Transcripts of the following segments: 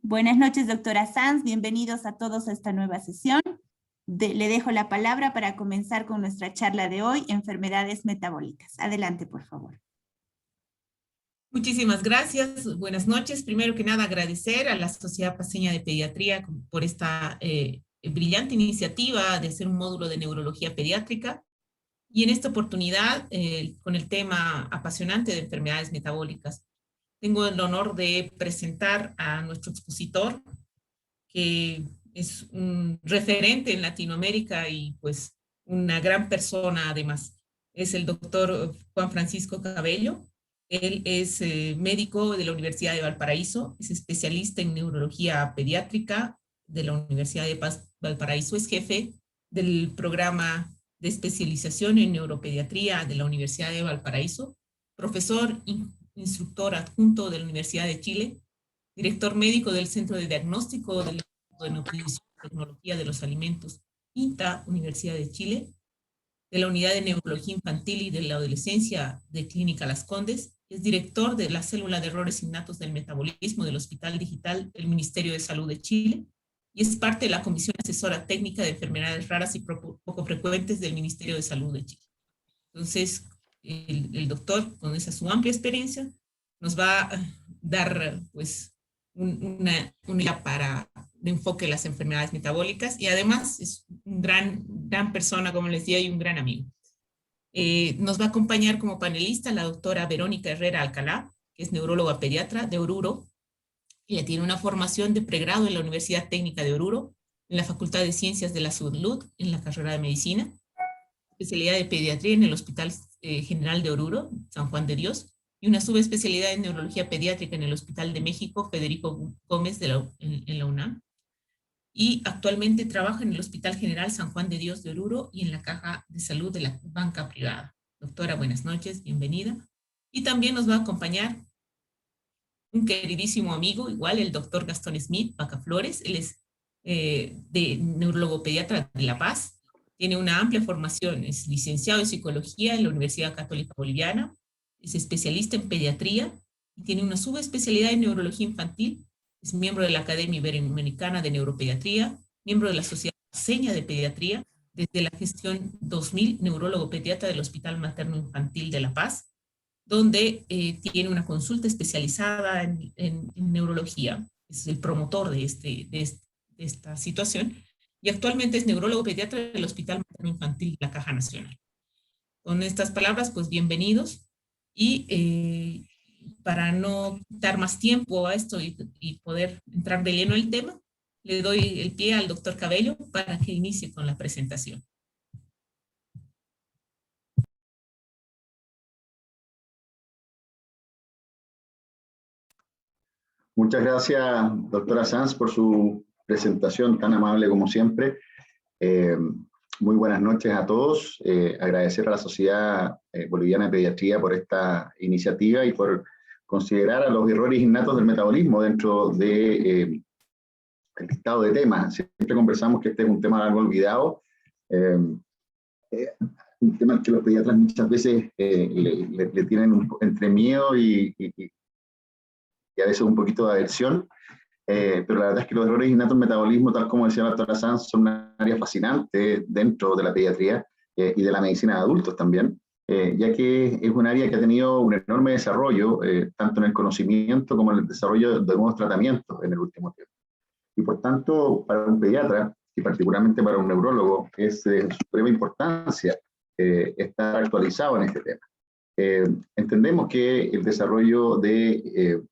Buenas noches, doctora Sanz. Bienvenidos a todos a esta nueva sesión. Le dejo la palabra para comenzar con nuestra charla de hoy, enfermedades metabólicas. Adelante, por favor. Muchísimas gracias. Buenas noches. Primero que nada, agradecer a la Sociedad Paceña de Pediatría por esta brillante iniciativa de hacer un módulo de neurología pediátrica. Y en esta oportunidad, con el tema apasionante de enfermedades metabólicas, tengo el honor de presentar a nuestro expositor, que es un referente en Latinoamérica y pues una gran persona además. Es el doctor Juan Francisco Cabello. Él es médico de la Universidad de Valparaíso, es especialista en neurología pediátrica de la Universidad de Valparaíso, es jefe del programa de especialización en neuropediatría de la Universidad de Valparaíso, profesor instructor adjunto de la Universidad de Chile, director médico del Centro de Diagnóstico del Instituto de Nutrición y Tecnología de los Alimentos, INTA, Universidad de Chile, de la Unidad de Neurología Infantil y de la Adolescencia de Clínica Las Condes, es director de la Célula de Errores Innatos del Metabolismo del Hospital Digital del Ministerio de Salud de Chile, y es parte de la Comisión Asesora Técnica de Enfermedades Raras y Poco Frecuentes del Ministerio de Salud de Chile. Entonces, el doctor, con esa su amplia experiencia, nos va a dar pues una guía para el enfoque de las enfermedades metabólicas, y además es un gran persona, como les decía, y un gran amigo. Nos va a acompañar como panelista la doctora Verónica Herrera Alcalá, que es neuróloga pediatra de Oruro. Ella tiene una formación de pregrado en la Universidad Técnica de Oruro, en la Facultad de Ciencias de la Salud, en la carrera de Medicina, especialidad de pediatría en el Hospital General de Oruro, San Juan de Dios, y una subespecialidad en neurología pediátrica en el Hospital de México, Federico Gómez en la UNAM. Y actualmente trabaja en el Hospital General San Juan de Dios de Oruro y en la Caja de Salud de la Banca Privada. Doctora, buenas noches, bienvenida. Y también nos va a acompañar un queridísimo amigo, igual el doctor Gastón Smith Bacaflores. Él es de neurólogo pediatra de La Paz. Tiene una amplia formación, es licenciado en psicología en la Universidad Católica Boliviana, es especialista en pediatría y tiene una subespecialidad en neurología infantil. Es miembro de la Academia Iberoamericana de Neuropediatría, miembro de la Sociedad Paceña de Pediatría, desde la gestión 2000, neurólogo pediatra del Hospital Materno Infantil de La Paz, donde tiene una consulta especializada en neurología. Es el promotor de esta situación, y actualmente es neurólogo pediatra del Hospital Materno Infantil de la Caja Nacional. Con estas palabras, pues bienvenidos, y para no dar más tiempo a esto y poder entrar de lleno en el tema, le doy el pie al doctor Cabello para que inicie con la presentación. Muchas gracias, doctora Sanz, por su presentación tan amable como siempre. Muy buenas noches a todos. Agradecer a la Sociedad Boliviana de Pediatría por esta iniciativa y por considerar a los errores innatos del metabolismo dentro de el listado de temas. Siempre conversamos que este es un tema algo olvidado, un tema al que los pediatras muchas veces le tienen entre miedo y a veces un poquito de aversión, pero la verdad es que los errores innatos del metabolismo, tal como decía la doctora Sanz, son una área fascinante dentro de la pediatría y de la medicina de adultos también, ya que es un área que ha tenido un enorme desarrollo, tanto en el conocimiento como en el desarrollo de nuevos tratamientos en el último tiempo. Y por tanto, para un pediatra, y particularmente para un neurólogo, es de suprema importancia estar actualizado en este tema. Entendemos que el desarrollo de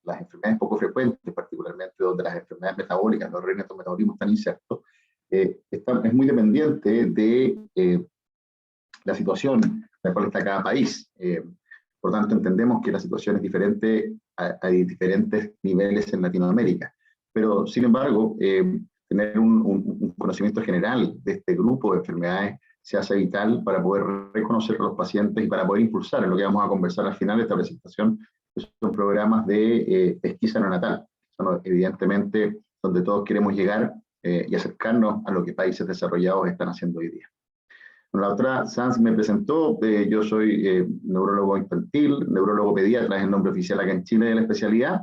las enfermedades poco frecuentes, particularmente donde las enfermedades metabólicas, los errores innatos metabolismo están insertos, es muy dependiente de la situación en la cual está cada país. Por tanto, entendemos que la situación es diferente, hay diferentes niveles en Latinoamérica. Pero, sin embargo, tener un conocimiento general de este grupo de enfermedades se hace vital para poder reconocer a los pacientes y para poder impulsar, en lo que vamos a conversar al final de esta presentación, que son programas de pesquisa neonatal. Son evidentemente donde todos queremos llegar y acercarnos a lo que países desarrollados están haciendo hoy día. Bueno, la doctora Sanz me presentó, yo soy neurólogo infantil, neurólogo pediatra, es el nombre oficial acá en Chile de la especialidad,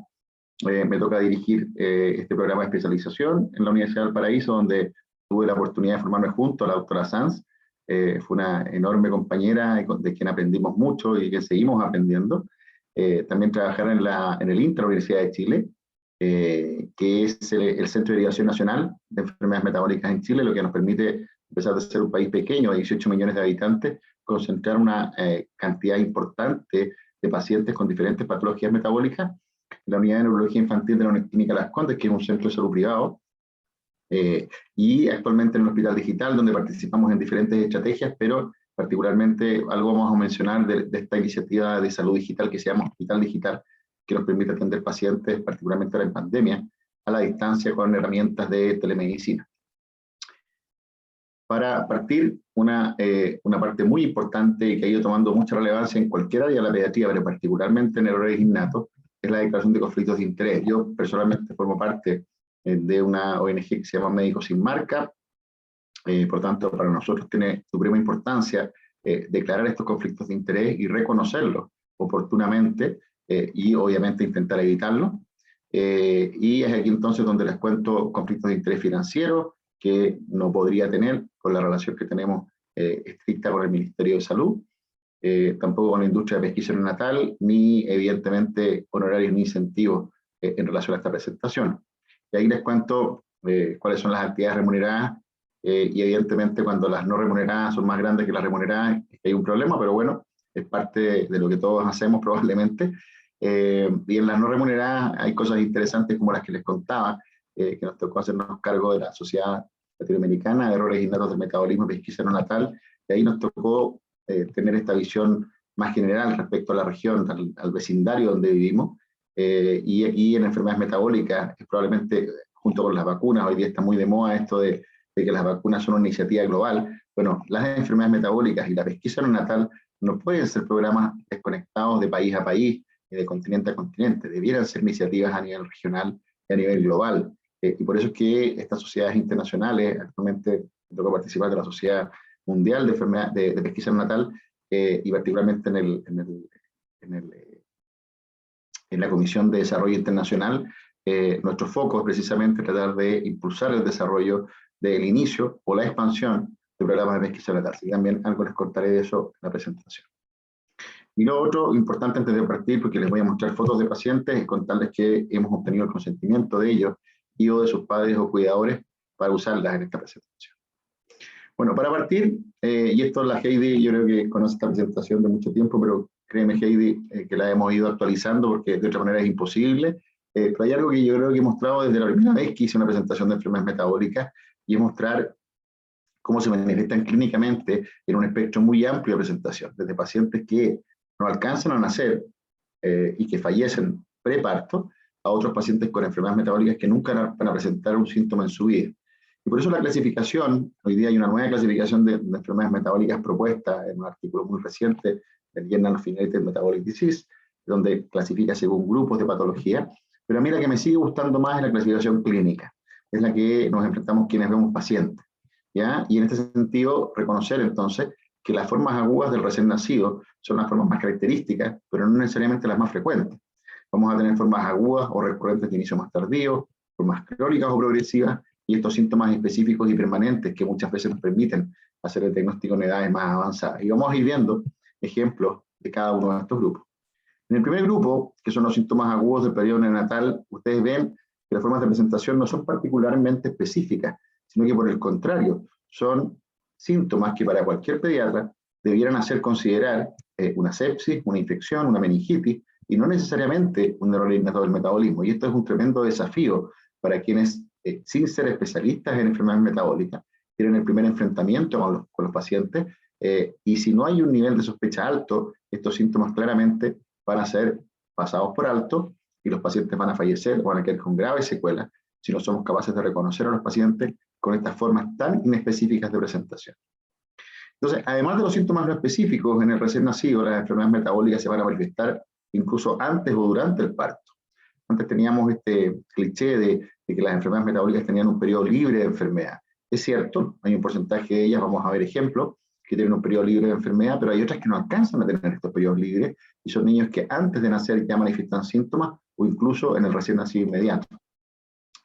me toca dirigir este programa de especialización en la Universidad de Valparaíso, donde tuve la oportunidad de formarme junto a la doctora Sanz. Fue una enorme compañera de quien aprendimos mucho y que seguimos aprendiendo. También trabajar en el INTA, la Universidad de Chile, que es el Centro de Derivación Nacional de Enfermedades Metabólicas en Chile, lo que nos permite, a pesar de ser un país pequeño, de 18 millones de habitantes, concentrar una cantidad importante de pacientes con diferentes patologías metabólicas. La Unidad de Neurología Infantil de la Clínica Las Condes, que es un centro de salud privado, y actualmente en el Hospital Digital, donde participamos en diferentes estrategias, pero particularmente algo vamos a mencionar de esta iniciativa de salud digital que se llama Hospital Digital, que nos permite atender pacientes, particularmente ahora en pandemia, a la distancia con herramientas de telemedicina. Para partir, una parte muy importante y que ha ido tomando mucha relevancia en cualquier área de la pediatría, pero particularmente en errores innatos, es la declaración de conflictos de interés. Yo personalmente formo parte de una ONG que se llama Médicos Sin Marca. Por tanto, para nosotros tiene suprema importancia declarar estos conflictos de interés y reconocerlos oportunamente y obviamente intentar evitarlos. Y es aquí entonces donde les cuento conflictos de interés financiero que no podría tener con la relación que tenemos estricta con el Ministerio de Salud, tampoco con la industria de pesquisa neonatal, ni evidentemente honorarios ni incentivos en relación a esta presentación. Y ahí les cuento cuáles son las actividades remuneradas, y evidentemente cuando las no remuneradas son más grandes que las remuneradas, hay un problema, pero bueno, es parte de lo que todos hacemos probablemente. Y en las no remuneradas hay cosas interesantes como las que les contaba, que nos tocó hacernos cargo de la Sociedad Latinoamericana de Errores Innatos del Metabolismo y Pesquisa Neonatal, y ahí nos tocó tener esta visión más general respecto a la región, al vecindario donde vivimos, y aquí en enfermedades metabólicas, que probablemente junto con las vacunas, hoy día está muy de moda esto de que las vacunas son una iniciativa global. Bueno, las enfermedades metabólicas y la pesquisa neonatal no pueden ser programas desconectados de país a país y de continente a continente, debieran ser iniciativas a nivel regional y a nivel global. Y por eso es que estas sociedades internacionales, actualmente me toca participar de la Sociedad Mundial de Pesquisa Neonatal, y particularmente en la Comisión de Desarrollo Internacional, nuestro foco es precisamente tratar de impulsar el desarrollo del inicio o la expansión de programas de pesquisa neonatal. Y también algo les contaré de eso en la presentación. Y lo otro importante antes de partir, porque les voy a mostrar fotos de pacientes, es contarles que hemos obtenido el consentimiento de ellos y o de sus padres o cuidadores para usarlas en esta presentación. Bueno, para partir, y esto es la Heidi, yo creo que conoce esta presentación de mucho tiempo, pero créeme Heidi, que la hemos ido actualizando porque de otra manera es imposible. Pero hay algo que yo creo que he mostrado desde la primera vez que hice una presentación de enfermedades metabólicas, y es mostrar cómo se manifiestan clínicamente en un espectro muy amplio de presentación, desde pacientes que no alcanzan a nacer y que fallecen preparto, a otros pacientes con enfermedades metabólicas que nunca van a presentar un síntoma en su vida. Y por eso la clasificación, hoy día hay una nueva clasificación de enfermedades metabólicas propuesta en un artículo muy reciente del Journal of Inherited Metabolic Disease, donde clasifica según grupos de patología, pero a mí la que me sigue gustando más es la clasificación clínica, es la que nos enfrentamos quienes vemos pacientes, ¿ya? Y en este sentido, reconocer entonces que las formas agudas del recién nacido son las formas más características, pero no necesariamente las más frecuentes. Vamos a tener formas agudas o recurrentes de inicio más tardío, formas crónicas o progresivas, y estos síntomas específicos y permanentes que muchas veces nos permiten hacer el diagnóstico en edades más avanzadas. Y vamos a ir viendo ejemplos de cada uno de estos grupos. En el primer grupo, que son los síntomas agudos del periodo neonatal, ustedes ven que las formas de presentación no son particularmente específicas, sino que por el contrario, son síntomas que para cualquier pediatra debieran hacer considerar una sepsis, una infección, una meningitis, y no necesariamente un error innato del metabolismo. Y esto es un tremendo desafío para quienes, sin ser especialistas en enfermedades metabólicas, tienen el primer enfrentamiento con los pacientes, y si no hay un nivel de sospecha alto, estos síntomas claramente van a ser pasados por alto y los pacientes van a fallecer o van a quedar con graves secuelas si no somos capaces de reconocer a los pacientes con estas formas tan inespecíficas de presentación. Entonces, además de los síntomas no específicos, en el recién nacido las enfermedades metabólicas se van a manifestar incluso antes o durante el parto. Antes teníamos este cliché de que las enfermedades metabólicas tenían un periodo libre de enfermedad. Es cierto, hay un porcentaje de ellas, vamos a ver ejemplos, que tienen un periodo libre de enfermedad, pero hay otras que no alcanzan a tener estos periodos libres, y son niños que antes de nacer ya manifiestan síntomas o incluso en el recién nacido inmediato.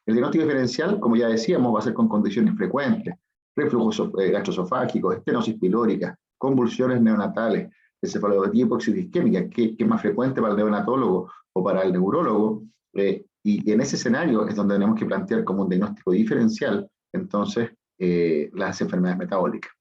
El diagnóstico diferencial, como ya decíamos, va a ser con condiciones frecuentes, reflujo gastroesofágico, estenosis pilórica, convulsiones neonatales, encefalopatía hipoxidisquémica, que es más frecuente para el neonatólogo o para el neurólogo, y en ese escenario es donde tenemos que plantear como un diagnóstico diferencial, entonces, las enfermedades metabólicas.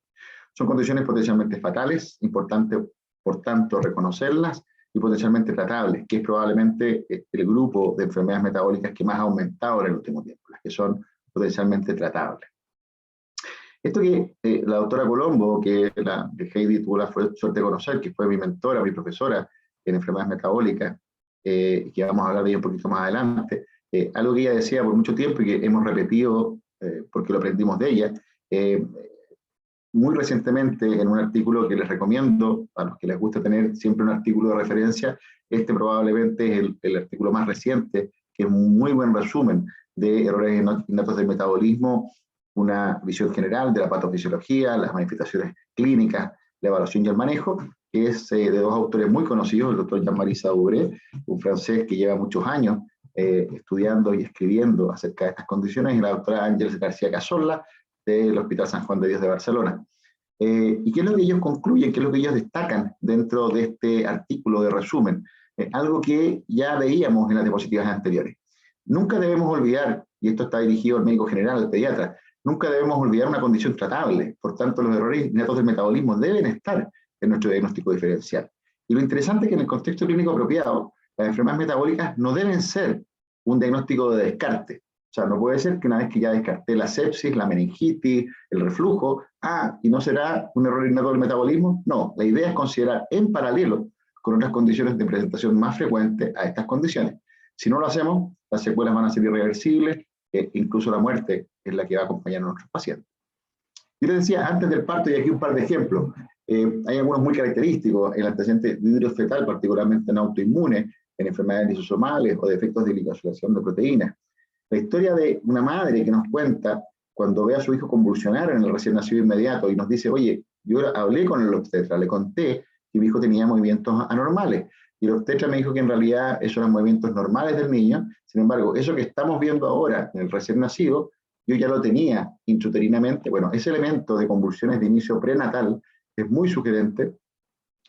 Son condiciones potencialmente fatales, importante, por tanto, reconocerlas, y potencialmente tratables, que es probablemente el grupo de enfermedades metabólicas que más ha aumentado en el último tiempo, las que son potencialmente tratables. Esto que la doctora Colombo, que Heidi tuvo la suerte de conocer, que fue mi mentora, mi profesora en enfermedades metabólicas, que vamos a hablar de ella un poquito más adelante, algo que ella decía por mucho tiempo y que hemos repetido porque lo aprendimos de ella, muy recientemente en un artículo que les recomiendo, a los que les gusta tener siempre un artículo de referencia, este probablemente es el artículo más reciente, que es un muy buen resumen de errores innatos del metabolismo, una visión general de la patofisiología, las manifestaciones clínicas, la evaluación y el manejo, que es de dos autores muy conocidos, el doctor Jean-Marie Saubré, un francés que lleva muchos años estudiando y escribiendo acerca de estas condiciones, y la doctora Ángeles García Cazorla, del Hospital San Juan de Dios de Barcelona. ¿Y qué es lo que ellos concluyen, qué es lo que ellos destacan dentro de este artículo de resumen? Algo que ya veíamos en las diapositivas anteriores. Nunca debemos olvidar, y esto está dirigido al médico general, al pediatra, nunca debemos olvidar una condición tratable. Por tanto, los errores innatos del metabolismo deben estar en nuestro diagnóstico diferencial. Y lo interesante es que en el contexto clínico apropiado, las enfermedades metabólicas no deben ser un diagnóstico de descarte. O sea, no puede ser que una vez que ya descarté la sepsis, la meningitis, el reflujo, ¿y no será un error innato del metabolismo? No, la idea es considerar en paralelo con otras condiciones de presentación más frecuentes a estas condiciones. Si no lo hacemos, las secuelas van a ser irreversibles, incluso la muerte es la que va a acompañar a nuestros pacientes. Yo les decía antes del parto, y aquí un par de ejemplos, hay algunos muy característicos, el antecedente de hidro fetal, particularmente en autoinmune, en enfermedades lisosomales o defectos de glicosilación de proteínas. La historia de una madre que nos cuenta cuando ve a su hijo convulsionar en el recién nacido inmediato y nos dice, oye, yo hablé con el obstetra, le conté que mi hijo tenía movimientos anormales, y el obstetra me dijo que en realidad esos eran movimientos normales del niño. Sin embargo, eso que estamos viendo ahora en el recién nacido, yo ya lo tenía intrauterinamente. Bueno, ese elemento de convulsiones de inicio prenatal es muy sugerente,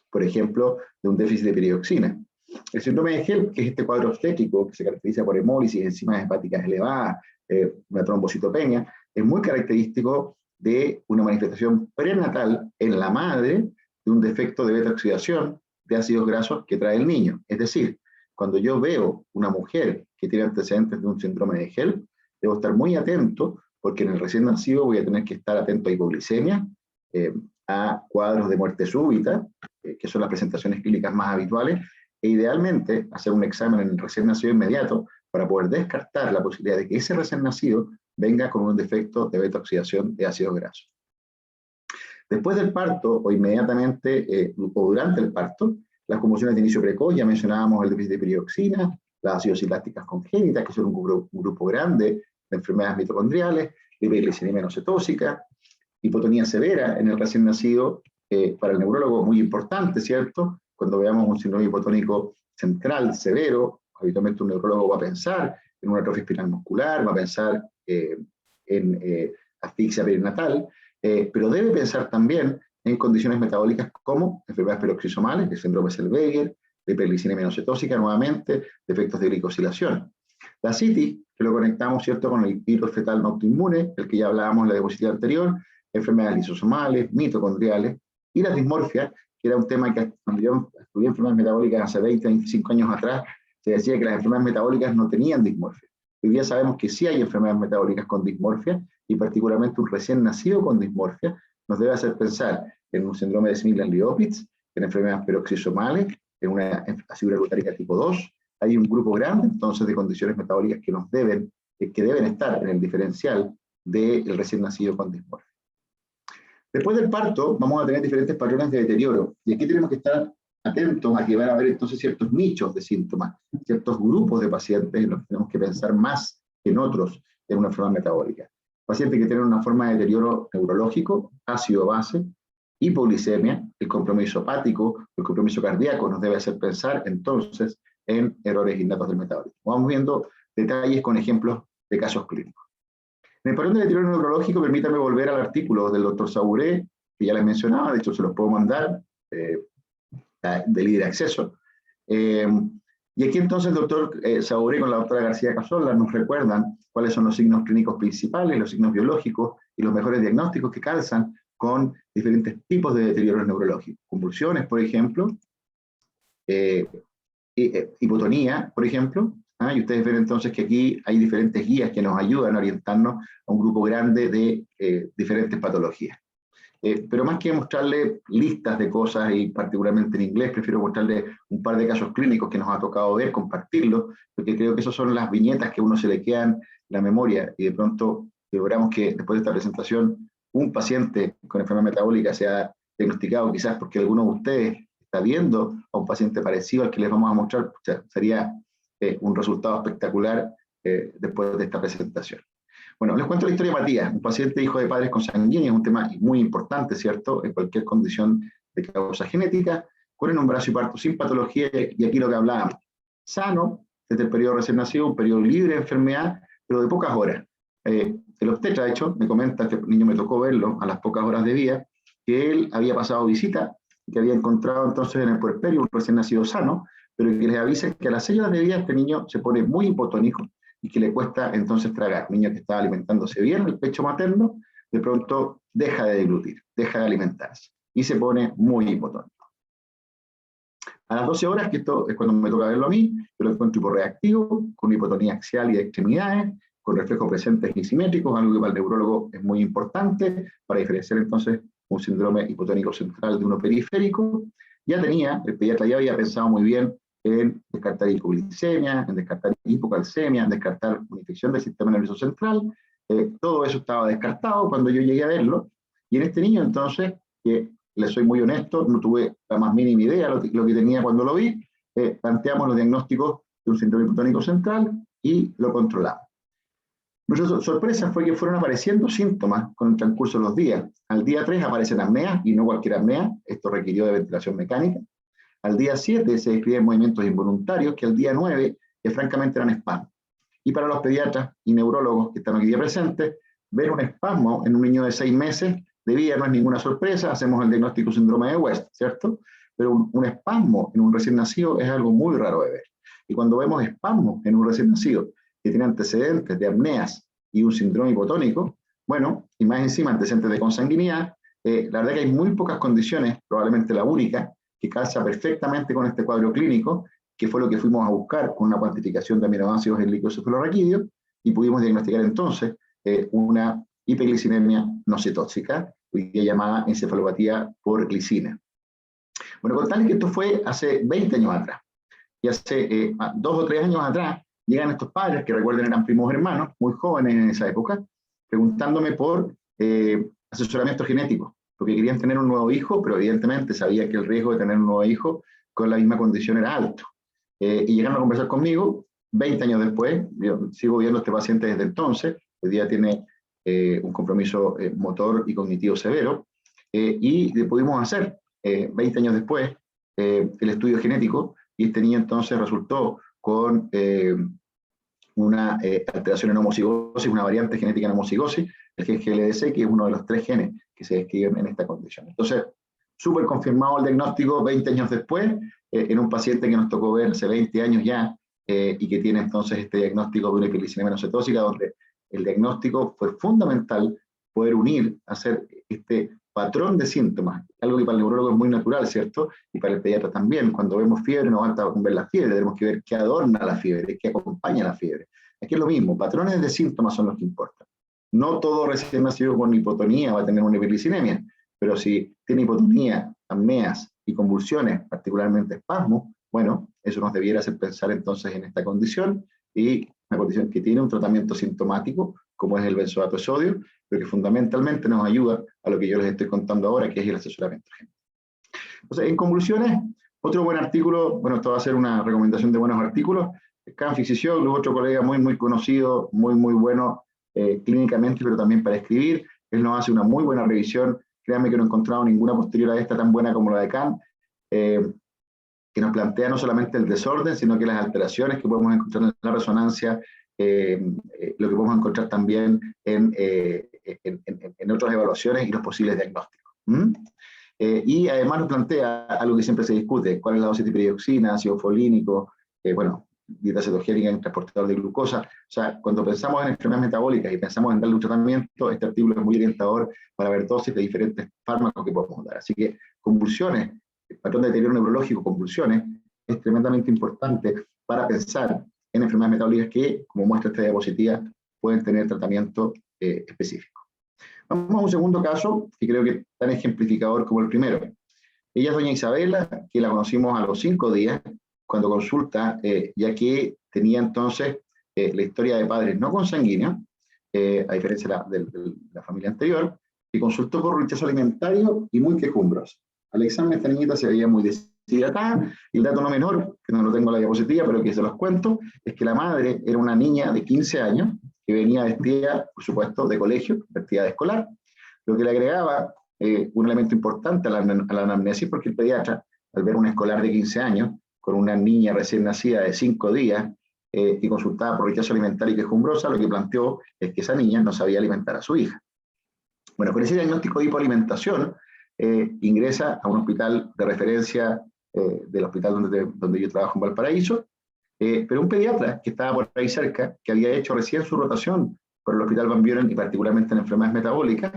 por ejemplo, de un déficit de peridoxina. El síndrome de HELP, que es este cuadro obstétrico que se caracteriza por hemólisis, enzimas hepáticas elevadas, una trombocitopenia, es muy característico de una manifestación prenatal en la madre de un defecto de beta-oxidación de ácidos grasos que trae el niño. Es decir, cuando yo veo una mujer que tiene antecedentes de un síndrome de HELP, debo estar muy atento, porque en el recién nacido voy a tener que estar atento a hipoglicemia, a cuadros de muerte súbita, que son las presentaciones clínicas más habituales, e idealmente hacer un examen en el recién nacido inmediato para poder descartar la posibilidad de que ese recién nacido venga con un defecto de beta-oxidación de ácidos grasos. Después del parto o inmediatamente o durante el parto, las convulsiones de inicio precoz, ya mencionábamos el déficit de peridoxina, las acidosis lácticas congénitas, que son un grupo grande de enfermedades mitocondriales, hiperglicemia menocetósica, hipotonía severa en el recién nacido, para el neurólogo muy importante, ¿cierto? Cuando veamos un síndrome hipotónico central severo, habitualmente un neurólogo va a pensar en una atrofia espinal muscular, va a pensar en asfixia perinatal, pero debe pensar también en condiciones metabólicas como enfermedades peroxisomales, el síndrome Zellweger, la hiperglicemia menocetósica nuevamente, defectos de glicosilación. La citis, que lo conectamos, ¿cierto?, con el virus fetal no autoinmune, el que ya hablábamos en la diapositiva anterior, enfermedades lisosomales, mitocondriales, y la dismorfia, que era un tema que cuando yo estudié enfermedades metabólicas hace 20, 25 años atrás, se decía que las enfermedades metabólicas no tenían dismorfia. Hoy día sabemos que sí hay enfermedades metabólicas con dismorfia, y particularmente un recién nacido con dismorfia nos debe hacer pensar en un síndrome de Smith-Lemli-Opitz, en enfermedades peroxisomales, en una acidura glutárica tipo 2. Hay un grupo grande entonces de condiciones metabólicas que deben estar en el diferencial del recién nacido con dismorfia. Después del parto vamos a tener diferentes patrones de deterioro, y aquí tenemos que estar atentos a que van a haber entonces ciertos nichos de síntomas, ciertos grupos de pacientes en los que tenemos que pensar más que en otros en una enfermedad metabólica. Pacientes que tienen una forma de deterioro neurológico, ácido-base, hipoglicemia, el compromiso hepático, el compromiso cardíaco nos debe hacer pensar entonces en errores innatos del metabolismo. Vamos viendo detalles con ejemplos de casos clínicos. En el patrón de deterioro neurológico, permítame volver al artículo del doctor Saburé, que ya les mencionaba, de hecho se los puedo mandar de libre acceso. Y aquí entonces el doctor Saburé con la doctora García Cazorla nos recuerdan cuáles son los signos clínicos principales, los signos biológicos y los mejores diagnósticos que calzan con diferentes tipos de deterioros neurológicos. Convulsiones, por ejemplo, hipotonía, por ejemplo, y ustedes ven entonces que aquí hay diferentes guías que nos ayudan a orientarnos a un grupo grande de diferentes patologías. Pero más que mostrarle listas de cosas, y particularmente en inglés, prefiero mostrarle un par de casos clínicos que nos ha tocado ver, compartirlos, porque creo que esas son las viñetas que a uno se le quedan en la memoria, y de pronto logramos que después de esta presentación un paciente con enfermedad metabólica sea diagnosticado, quizás porque alguno de ustedes está viendo a un paciente parecido al que les vamos a mostrar. O sea, sería un resultado espectacular después de esta presentación. Bueno, les cuento la historia de Matías, un paciente hijo de padres consanguíneos, un tema muy importante, ¿cierto?, en cualquier condición de causa genética, con un embarazo y parto sin patología, y aquí lo que hablábamos, sano, desde el periodo recién nacido, un periodo libre de enfermedad, pero de pocas horas. El obstetra, de hecho, me comenta, que el niño me tocó verlo a las pocas horas de vida, que él había pasado visita, que había encontrado entonces en el puerperio un recién nacido sano, pero que les avisa que a las 6 horas de vida este niño se pone muy hipotónico, y que le cuesta entonces tragar. Un niño que estaba alimentándose bien, el pecho materno, de pronto deja de deglutir, deja de alimentarse, y se pone muy hipotónico. A las 12 horas, que esto es cuando me toca verlo a mí, yo lo encuentro hiporreactivo, con hipotonía axial y de extremidades, con reflejos presentes y simétricos, algo que para el neurólogo es muy importante, para diferenciar entonces un síndrome hipotónico central de uno periférico. Ya tenía, el pediatra ya había pensado muy bien en descartar hipoglicemia, en descartar hipocalcemia, en descartar una infección del sistema nervioso central. Todo eso estaba descartado cuando yo llegué a verlo. Y en este niño, entonces, que le soy muy honesto, no tuve la más mínima idea lo que tenía cuando lo vi, planteamos los diagnósticos de un síndrome hipotónico central y lo controlamos. Nuestra sorpresa fue que fueron apareciendo síntomas con el transcurso de los días. Al día 3 aparecen apneas, y no cualquier apnea, esto requirió de ventilación mecánica. Al día 7 se describen movimientos involuntarios, que al día 9 que francamente eran espasmos. Y para los pediatras y neurólogos que están aquí presentes, ver un espasmo en un niño de 6 meses de vida no es ninguna sorpresa, hacemos el diagnóstico síndrome de West, ¿cierto? Pero un espasmo en un recién nacido es algo muy raro de ver. Y cuando vemos espasmos en un recién nacido que tiene antecedentes de apneas y un síndrome hipotónico, bueno, y más encima antecedentes de consanguinidad, la verdad que hay muy pocas condiciones, probablemente la única, que calza perfectamente con este cuadro clínico, que fue lo que fuimos a buscar con una cuantificación de aminoácidos en líquido cefalorraquídeo, y pudimos diagnosticar entonces una hiperglicemia no cetóxica, hoy día llamada encefalopatía por glicina. Bueno, contarles que esto fue hace 20 años atrás, y hace 2 o 3 años atrás llegan estos padres, que recuerden eran primos hermanos, muy jóvenes en esa época, preguntándome por asesoramiento genético, porque querían tener un nuevo hijo, pero evidentemente sabía que el riesgo de tener un nuevo hijo con la misma condición era alto. Y llegaron a conversar conmigo 20 años después. Yo sigo viendo a este paciente desde entonces, hoy día tiene un compromiso motor y cognitivo severo, y le pudimos hacer 20 años después el estudio genético, y este niño entonces resultó con una alteración en homocigosis, una variante genética en homocigosis, el gen GLDC, que es uno de los 3 genes que se describen en esta condición. Entonces, súper confirmado el diagnóstico 20 años después, en un paciente que nos tocó ver hace 20 años ya, y que tiene entonces este diagnóstico de una hiperglicemia no cetóxica, donde el diagnóstico fue fundamental poder unir, hacer este patrón de síntomas, algo que para el neurólogo es muy natural, ¿cierto? Y para el pediatra también. Cuando vemos fiebre, no basta con ver la fiebre, tenemos que ver qué adorna la fiebre, qué acompaña la fiebre. Aquí es lo mismo, patrones de síntomas son los que importan. No todo recién nacido con hipotonía va a tener una hiperglicemia, pero si tiene hipotonía, apneas y convulsiones, particularmente espasmos, bueno, eso nos debiera hacer pensar entonces en esta condición, y una condición que tiene un tratamiento sintomático, como es el benzoato de sodio, pero que fundamentalmente nos ayuda a lo que yo les estoy contando ahora, que es el asesoramiento genético. Entonces, en conclusiones, otro buen artículo, bueno, esto va a ser una recomendación de buenos artículos, Can Fisiologlu, otro colega muy conocido, muy bueno clínicamente, pero también para escribir. Él nos hace una muy buena revisión. Créanme que no he encontrado ninguna posterior a esta tan buena como la de Can. que nos plantea no solamente el desorden, sino que las alteraciones que podemos encontrar en la resonancia, lo que podemos encontrar también en otras evaluaciones y los posibles diagnósticos. Y además nos plantea algo que siempre se discute: cuál es la dosis de piridoxina, ácido folínico, bueno, dieta cetogénica en transportador de glucosa. O sea, cuando pensamos en enfermedades metabólicas y pensamos en darle un tratamiento, este artículo es muy orientador para ver dosis de diferentes fármacos que podemos dar. Así que convulsiones, el patrón de deterioro neurológico, convulsiones, es tremendamente importante para pensar en enfermedades metabólicas que, como muestra esta diapositiva, pueden tener tratamiento específico. Vamos a un segundo caso, que creo que es tan ejemplificador como el primero. Ella es doña Isabela, que la conocimos a los 5 días, cuando consulta, ya que tenía entonces la historia de padres no consanguíneos, a diferencia de la familia anterior, y consultó por rechazo alimentario y muy quejumbrosa. Al examen esta niñita se veía muy deshidratada, y el dato no menor, que no lo tengo en la diapositiva, pero que se los cuento, es que la madre era una niña de 15 años, que venía vestida, por supuesto, de colegio, vestida de escolar, lo que le agregaba un elemento importante a la anamnesis, porque el pediatra, al ver un escolar de 15 años, con una niña recién nacida de 5 días, que consultaba por rechazo alimentario y quejumbrosa, lo que planteó es que esa niña no sabía alimentar a su hija. Bueno, con ese diagnóstico de hipoalimentación, ingresa a un hospital de referencia del hospital donde yo trabajo en Valparaíso, pero un pediatra que estaba por ahí cerca, que había hecho recién su rotación por el Hospital Van Buren y particularmente en enfermedades metabólicas,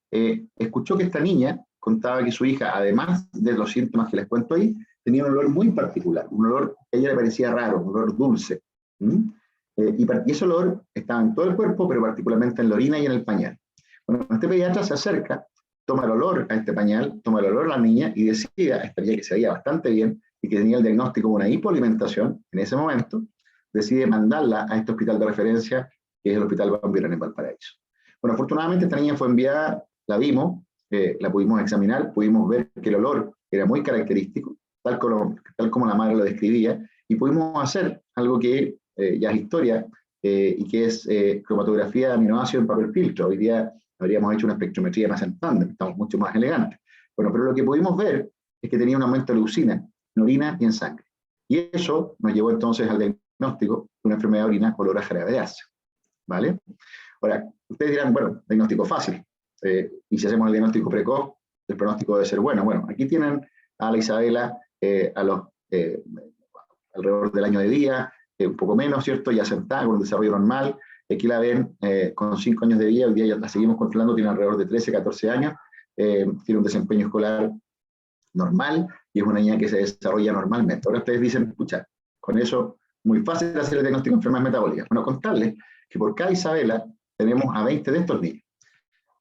escuchó que esta niña contaba que su hija, además de los síntomas que les cuento ahí, tenía un olor muy particular, un olor que a ella le parecía raro, un olor dulce. Y ese olor estaba en todo el cuerpo, pero particularmente en la orina y en el pañal. Bueno, este pediatra se acerca, toma el olor a este pañal, toma el olor a la niña y decide, a esta niña que se veía bastante bien y que tenía el diagnóstico de una hipoalimentación en ese momento, decide mandarla a este hospital de referencia, que es el Hospital Van Buren en Valparaíso. Bueno, afortunadamente esta niña fue enviada, la vimos, la pudimos examinar, pudimos ver que el olor era muy característico, tal como la madre lo describía, y pudimos hacer algo que ya es historia, y que es cromatografía de aminoácidos en papel filtro. Hoy día habríamos hecho una espectrometría más en tándem, estamos mucho más elegantes. Bueno, pero lo que pudimos ver es que tenía un aumento de leucina en orina y en sangre. Y eso nos llevó entonces al diagnóstico de una enfermedad de orina olor a jarabeácea. ¿Vale? Ahora, ustedes dirán, bueno, diagnóstico fácil. Y si hacemos el diagnóstico precoz, el pronóstico debe ser bueno. Bueno, aquí tienen a la Isabela alrededor del año de vida, un poco menos, ¿cierto? Ya sentada, con un desarrollo normal. Aquí la ven con 5 años de vida, hoy día ya la seguimos controlando, tiene alrededor de 13, 14 años, tiene un desempeño escolar normal y es una niña que se desarrolla normalmente. Ahora ustedes dicen, escucha, con eso muy fácil hacer el diagnóstico de enfermedades metabólicas. Bueno, contarles que por cada Isabela tenemos a 20 de estos niños.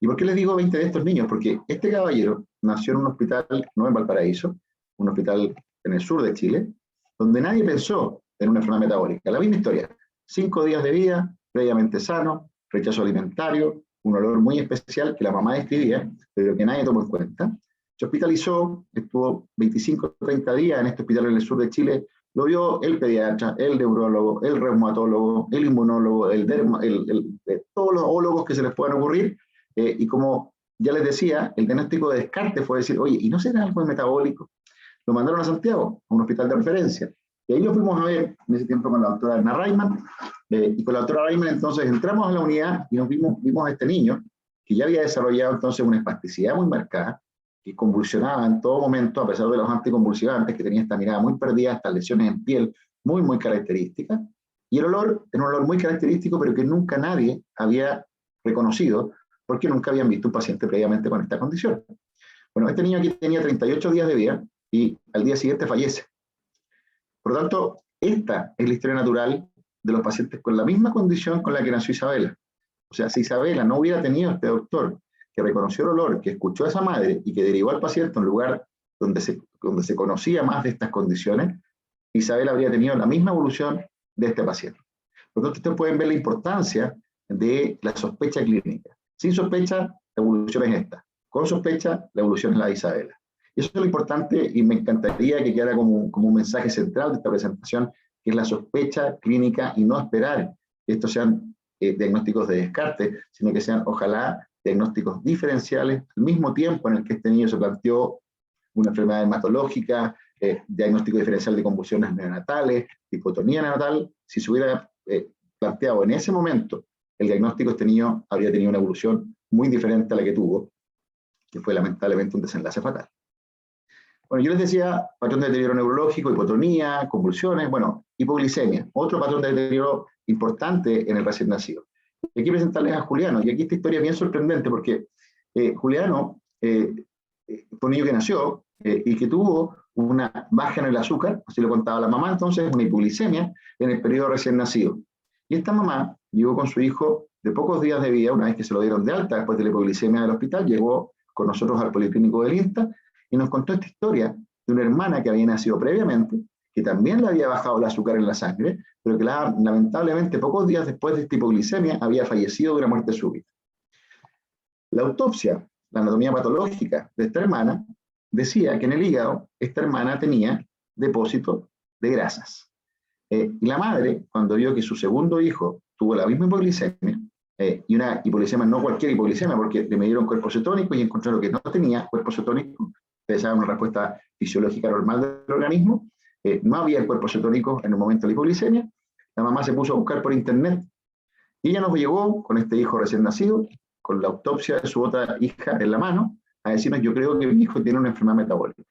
¿Y por qué les digo 20 de estos niños? Porque este caballero nació en un hospital, no en Valparaíso, un hospital en el sur de Chile, donde nadie pensó en una enfermedad metabólica. La misma historia, 5 días de vida, previamente sano, rechazo alimentario, un olor muy especial que la mamá describía, pero que nadie tomó en cuenta. Se hospitalizó, estuvo 25 o 30 días en este hospital en el sur de Chile, lo vio el pediatra, el neurólogo, el reumatólogo, el inmunólogo, todos los ólogos que se les puedan ocurrir, y como ya les decía, el diagnóstico de descarte fue decir, oye, ¿y no será algo metabólico? Lo mandaron a Santiago, a un hospital de referencia, y ahí lo fuimos a ver en ese tiempo con la doctora Edna Reimann, y con la doctora Reimann entonces entramos a la unidad y vimos a este niño que ya había desarrollado entonces una espasticidad muy marcada, que convulsionaba en todo momento, a pesar de los anticonvulsivantes, que tenía esta mirada muy perdida, estas lesiones en piel muy, muy características, y el olor era un olor muy característico, pero que nunca nadie había reconocido, porque nunca habían visto un paciente previamente con esta condición. Bueno, este niño aquí tenía 38 días de vida, y al día siguiente fallece. Por lo tanto, esta es la historia natural de los pacientes con la misma condición con la que nació Isabela. O sea, si Isabela no hubiera tenido este doctor que reconoció el olor, que escuchó a esa madre y que derivó al paciente a un lugar donde se conocía más de estas condiciones, Isabela habría tenido la misma evolución de este paciente. Por lo tanto, ustedes pueden ver la importancia de la sospecha clínica. Sin sospecha, la evolución es esta. Con sospecha, la evolución es la de Isabela. Y eso es lo importante, y me encantaría que quedara como un mensaje central de esta presentación, que es la sospecha clínica y no esperar que estos sean diagnósticos de descarte, sino que sean, ojalá, diagnósticos diferenciales al mismo tiempo en el que este niño se planteó una enfermedad hematológica, diagnóstico diferencial de convulsiones neonatales, hipotonía neonatal. Si se hubiera planteado en ese momento el diagnóstico, este niño habría tenido una evolución muy diferente a la que tuvo, que fue lamentablemente un desenlace fatal. Bueno, yo les decía, patrón de deterioro neurológico, hipotonía, convulsiones, bueno, hipoglicemia, otro patrón de deterioro importante en el recién nacido. Y aquí presentarles a Juliano, y aquí esta historia es bien sorprendente porque Juliano fue un niño que nació y que tuvo una baja en el azúcar, así lo contaba la mamá, entonces una hipoglicemia en el periodo recién nacido. Y esta mamá llegó con su hijo de pocos días de vida, una vez que se lo dieron de alta después de la hipoglicemia del hospital, llegó con nosotros al Policlínico del INTA y nos contó esta historia de una hermana que había nacido previamente, que también le había bajado el azúcar en la sangre, pero que lamentablemente pocos días después de esta hipoglicemia había fallecido de una muerte súbita. La autopsia, la anatomía patológica de esta hermana, decía que en el hígado esta hermana tenía depósito de grasas. Y la madre, cuando vio que su segundo hijo tuvo la misma hipoglicemia, y una hipoglicemia, no cualquier hipoglicemia, porque le midieron cuerpo cetónico y encontraron que no tenía cuerpo cetónico, ustedes saben, una respuesta fisiológica normal del organismo, no había el cuerpo cetónico en el momento de la hipoglicemia, la mamá se puso a buscar por internet, y ella nos llegó con este hijo recién nacido, con la autopsia de su otra hija en la mano, a decirnos, yo creo que mi hijo tiene una enfermedad metabólica.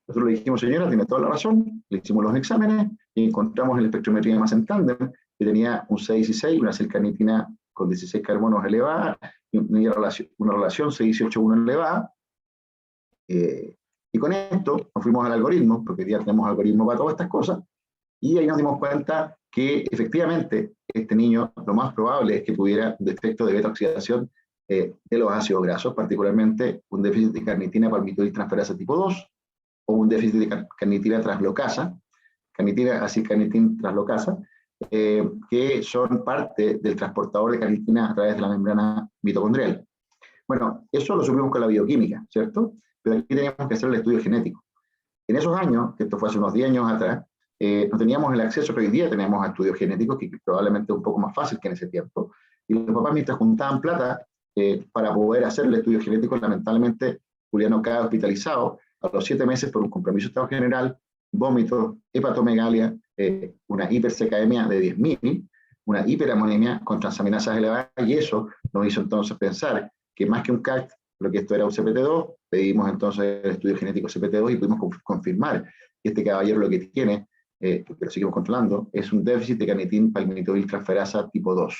Nosotros le dijimos, señora, tiene toda la razón, le hicimos los exámenes y encontramos en la espectrometría más en tándem que tenía un 6-6, una C-carnitina con 16 carbonos elevada, y una relación 6-18-1 elevada. Y con esto nos fuimos al algoritmo, porque hoy día tenemos algoritmo para todas estas cosas, y ahí nos dimos cuenta que efectivamente este niño lo más probable es que tuviera un defecto de beta-oxidación de los ácidos grasos, particularmente un déficit de carnitina palmitoyltransferasa tipo 2, o un déficit de carnitina translocasa, carnitin translocasa, que son parte del transportador de carnitina a través de la membrana mitocondrial. Bueno, eso lo supimos con la bioquímica, ¿cierto? Pero aquí teníamos que hacer el estudio genético. En esos años, que esto fue hace unos 10 años atrás, no teníamos el acceso que hoy día tenemos a estudios genéticos, que probablemente es un poco más fácil que en ese tiempo. Y los papás, mientras juntaban plata para poder hacer el estudio genético, lamentablemente Juliano cae hospitalizado a los 7 meses por un compromiso de estado general, vómitos, hepatomegalia, una hipersecaemia de 10.000, una hiperamonemia con transaminasas elevadas, y eso nos hizo entonces pensar que más que un CACT, lo que esto era un CPT2, pedimos entonces el estudio genético CPT2 y pudimos confirmar que este caballero lo que tiene, que lo seguimos controlando, es un déficit de carnitin palmitoyltransferasa tipo 2,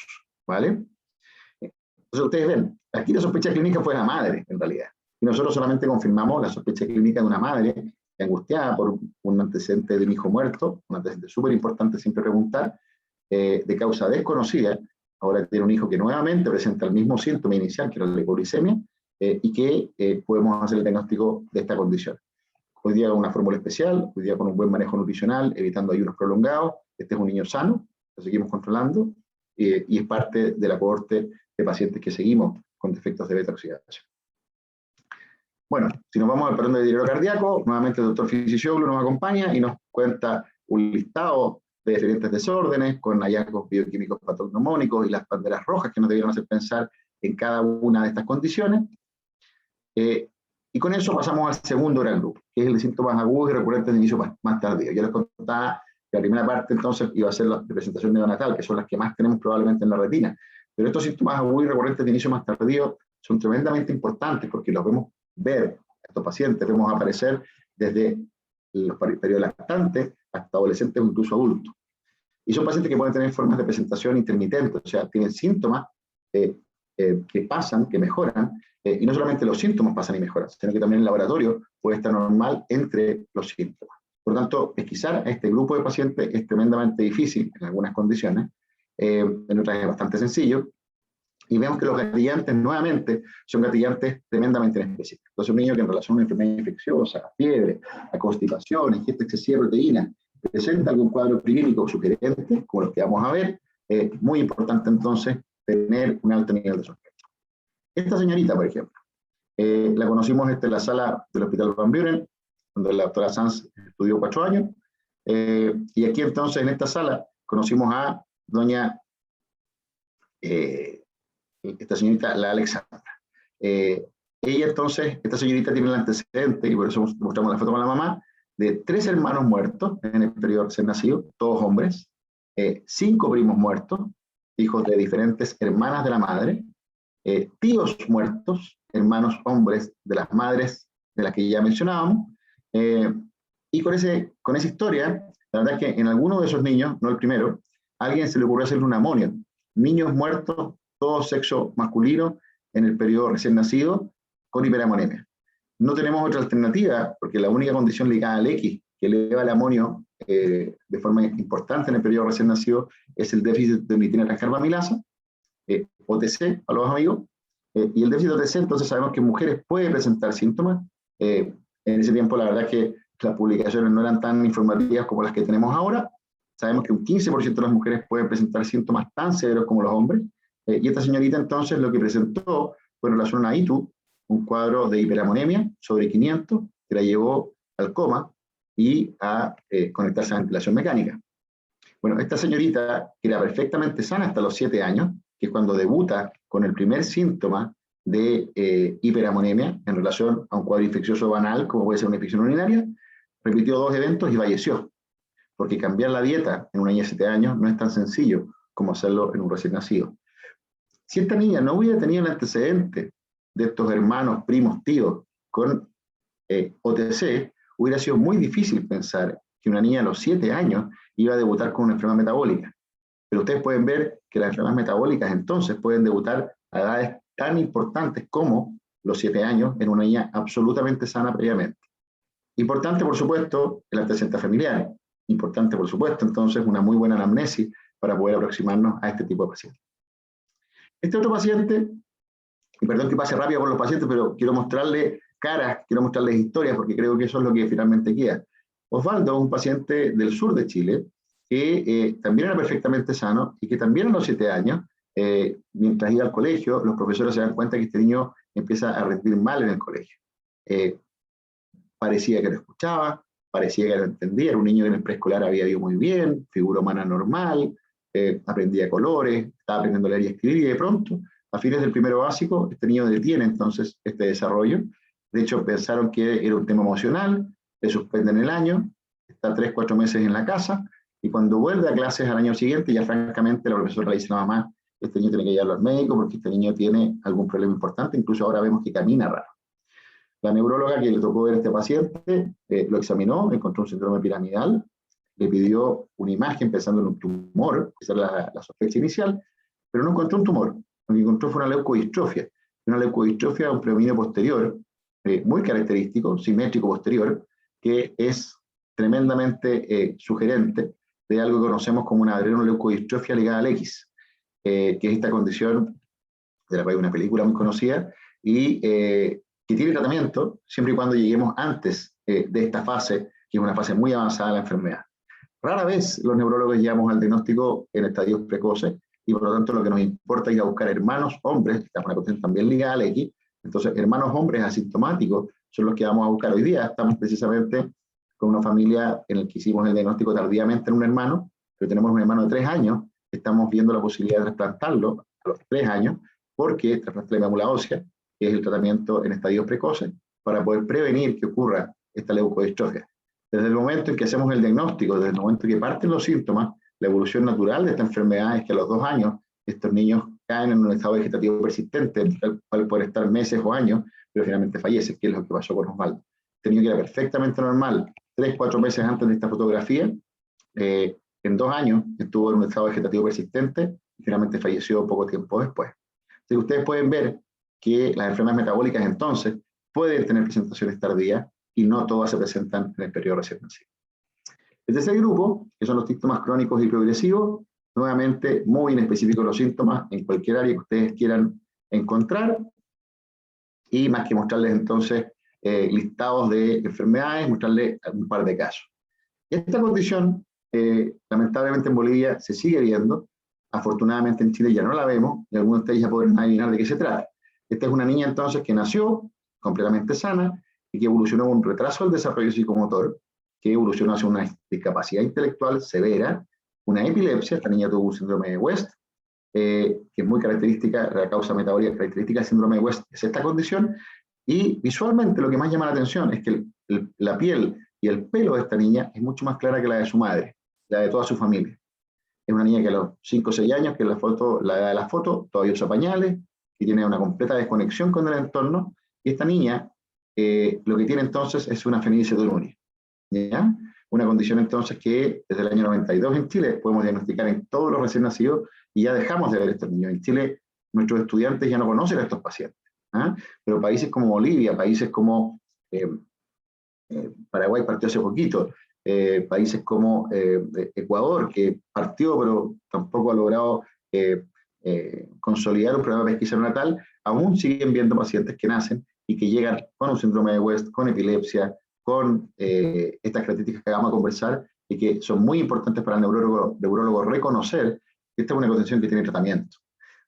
¿vale? Entonces ustedes ven, aquí la sospecha clínica fue la madre, en realidad. Y nosotros solamente confirmamos la sospecha clínica de una madre angustiada por un antecedente de un hijo muerto, un antecedente súper importante siempre preguntar, de causa desconocida. Ahora tiene un hijo que nuevamente presenta el mismo síntoma inicial, que era la hipoglicemia, y que podemos hacer el diagnóstico de esta condición. Hoy día con una fórmula especial, hoy día con un buen manejo nutricional, evitando ayunos prolongados. Este es un niño sano, lo seguimos controlando, y es parte de la cohorte de pacientes que seguimos con defectos de beta-oxidación. Bueno, si nos vamos al patrón de deterioro cardíaco, nuevamente el doctor Fisioglu nos acompaña y nos cuenta un listado de diferentes desórdenes con hallazgos bioquímicos patognomónicos y las banderas rojas que nos debieron hacer pensar en cada una de estas condiciones. Y con eso pasamos al segundo gran grupo, que es el de síntomas agudos y recurrentes de inicio más tardío. Yo les contaba que la primera parte entonces iba a ser la representación neonatal, que son las que más tenemos probablemente en la retina. Pero estos síntomas agudos y recurrentes de inicio más tardío son tremendamente importantes porque los vemos ver a estos pacientes, vemos aparecer desde los periodos lactantes hasta adolescentes o incluso adultos. Y son pacientes que pueden tener formas de presentación intermitentes, o sea, tienen síntomas que pasan, que mejoran, y no solamente los síntomas pasan y mejoran, sino que también el laboratorio puede estar normal entre los síntomas. Por lo tanto, pesquisar a este grupo de pacientes es tremendamente difícil en algunas condiciones, en otras es bastante sencillo, y vemos que los gatillantes nuevamente son gatillantes tremendamente inespecíficos. Entonces un niño que en relación a una enfermedad infecciosa, a fiebre, a constipación, ingesta excesiva de proteína, presenta algún cuadro clínico sugerente, como los que vamos a ver, es muy importante entonces tener un alto nivel de sospecha. Esta señorita, por ejemplo, la conocimos en la sala del Hospital Van Buren, donde la doctora Sanz estudió 4 años, y aquí entonces en esta sala conocimos a doña, esta señorita, la Alexandra. Ella entonces, esta señorita tiene el antecedente, y por eso mostramos la foto con la mamá, de 3 hermanos muertos en el periodo recién nacido, todos hombres, 5 primos muertos, hijos de diferentes hermanas de la madre, tíos muertos, hermanos hombres de las madres de las que ya mencionábamos, y con esa historia, la verdad es que en alguno de esos niños, no el primero, a alguien se le ocurrió hacerle un amonio. Niños muertos, todo sexo masculino, en el periodo recién nacido, con hiperamonemia. No tenemos otra alternativa, porque la única condición ligada al X que eleva el amonio de forma importante en el periodo recién nacido es el déficit de omitina transcarbamilasa, OTC, a los amigos, y el déficit de OTC, entonces sabemos que en mujeres puede presentar síntomas. En ese tiempo, la verdad es que las publicaciones no eran tan informativas como las que tenemos ahora. Sabemos que un 15% de las mujeres pueden presentar síntomas tan severos como los hombres, y esta señorita entonces lo que presentó fue en relación a ITU, un cuadro de hiperamonemia sobre 500, que la llevó al coma y a conectarse a la ventilación mecánica. Bueno, esta señorita, que era perfectamente sana hasta los 7 años, que es cuando debuta con el primer síntoma de hiperamonemia en relación a un cuadro infeccioso banal, como puede ser una infección urinaria, repitió 2 eventos y falleció, porque cambiar la dieta en una niña de 7 años no es tan sencillo como hacerlo en un recién nacido. Si esta niña no hubiera tenido el antecedente de estos hermanos, primos, tíos con OTC, hubiera sido muy difícil pensar que una niña a los 7 años iba a debutar con una enfermedad metabólica. Pero ustedes pueden ver que las enfermedades metabólicas entonces pueden debutar a edades tan importantes como los 7 años en una niña absolutamente sana previamente. Importante, por supuesto, el antecedente familiar. Importante, por supuesto, entonces, una muy buena anamnesis para poder aproximarnos a este tipo de pacientes. Este otro paciente, y perdón que pase rápido por los pacientes, pero quiero mostrarles caras, quiero mostrarles historias, porque creo que eso es lo que finalmente queda. Osvaldo es un paciente del sur de Chile, que también era perfectamente sano y que también a los 7 años, mientras iba al colegio, los profesores se dan cuenta que este niño empieza a rendir mal en el colegio. Parecía que lo escuchaba, parecía que lo entendía, era un niño que en el preescolar había ido muy bien, figura humana normal, aprendía colores, estaba aprendiendo a leer y escribir, y de pronto, a fines del primero básico, este niño detiene entonces este desarrollo. De hecho, pensaron que era un tema emocional, le suspenden el año, está 3-4 meses en la casa, y cuando vuelve a clases al año siguiente, ya francamente la profesora le dice a la mamá, este niño tiene que llevarlo al médico porque este niño tiene algún problema importante, incluso ahora vemos que camina raro. La neuróloga que le tocó ver a este paciente lo examinó, encontró un síndrome piramidal, le pidió una imagen pensando en un tumor, esa era la sospecha inicial, pero no encontró un tumor, lo que encontró fue una leucodistrofia de un predominio posterior, muy característico, simétrico posterior, que es tremendamente sugerente de algo que conocemos como una adrenoleucodistrofia ligada al X, que es esta condición de la cual hay una película muy conocida y que tiene tratamiento siempre y cuando lleguemos antes de esta fase, que es una fase muy avanzada de la enfermedad. Rara vez los neurólogos llegamos al diagnóstico en estadios precoces y por lo tanto lo que nos importa es ir a buscar hermanos hombres, que está una cuestión también ligada al X. Entonces, hermanos hombres asintomáticos son los que vamos a buscar hoy día. Estamos precisamente con una familia en la que hicimos el diagnóstico tardíamente en un hermano, pero tenemos un hermano de 3 años, estamos viendo la posibilidad de trasplantarlo a los 3 años, porque trasplante de médula ósea, que es el tratamiento en estadios precoces, para poder prevenir que ocurra esta leucodistrofia. Desde el momento en que hacemos el diagnóstico, desde el momento en que parten los síntomas, la evolución natural de esta enfermedad es que a los 2 años estos niños caen en un estado vegetativo persistente, el cual puede estar meses o años, pero finalmente fallece, que es lo que pasó con Osvaldo. Este niño que era perfectamente normal 3-4 meses antes de esta fotografía, en 2 años estuvo en un estado vegetativo persistente y finalmente falleció poco tiempo después. Así que ustedes pueden ver que las enfermedades metabólicas entonces pueden tener presentaciones tardías y no todas se presentan en el periodo recién nacido. El tercer grupo, que son los síntomas crónicos y progresivos, nuevamente muy inespecíficos los síntomas en cualquier área que ustedes quieran encontrar, y más que mostrarles entonces listados de enfermedades, mostrarles un par de casos. Esta condición, lamentablemente en Bolivia se sigue viendo, afortunadamente en Chile ya no la vemos, y algunos de ustedes ya podrán adivinar de qué se trata. Esta es una niña entonces que nació completamente sana y que evolucionó con un retraso del desarrollo psicomotor, que evolucionó hacia una discapacidad intelectual severa, una epilepsia. Esta niña tuvo un síndrome de West, que es muy característica, la causa metabólica característica del síndrome de West es esta condición, y visualmente lo que más llama la atención es que la piel y el pelo de esta niña es mucho más clara que la de su madre, la de toda su familia. Es una niña que a los 5 o 6 años, que en la foto, la edad de la foto, todavía usa pañales, que tiene una completa desconexión con el entorno, y esta niña lo que tiene entonces es una fenilcetonuria, ¿ya? Una condición entonces que desde el año 92 en Chile podemos diagnosticar en todos los recién nacidos, y ya dejamos de ver estos niños. En Chile nuestros estudiantes ya no conocen a estos pacientes, ¿ah? Pero países como Bolivia, países como Paraguay partió hace poquito, países como Ecuador, que partió pero tampoco ha logrado consolidar un programa de pesquisa neonatal, aún siguen viendo pacientes que nacen y que llegan con un síndrome de West, con epilepsia, con estas características que vamos a conversar y que son muy importantes para el neurólogo reconocer que esta es una condición que tiene tratamiento.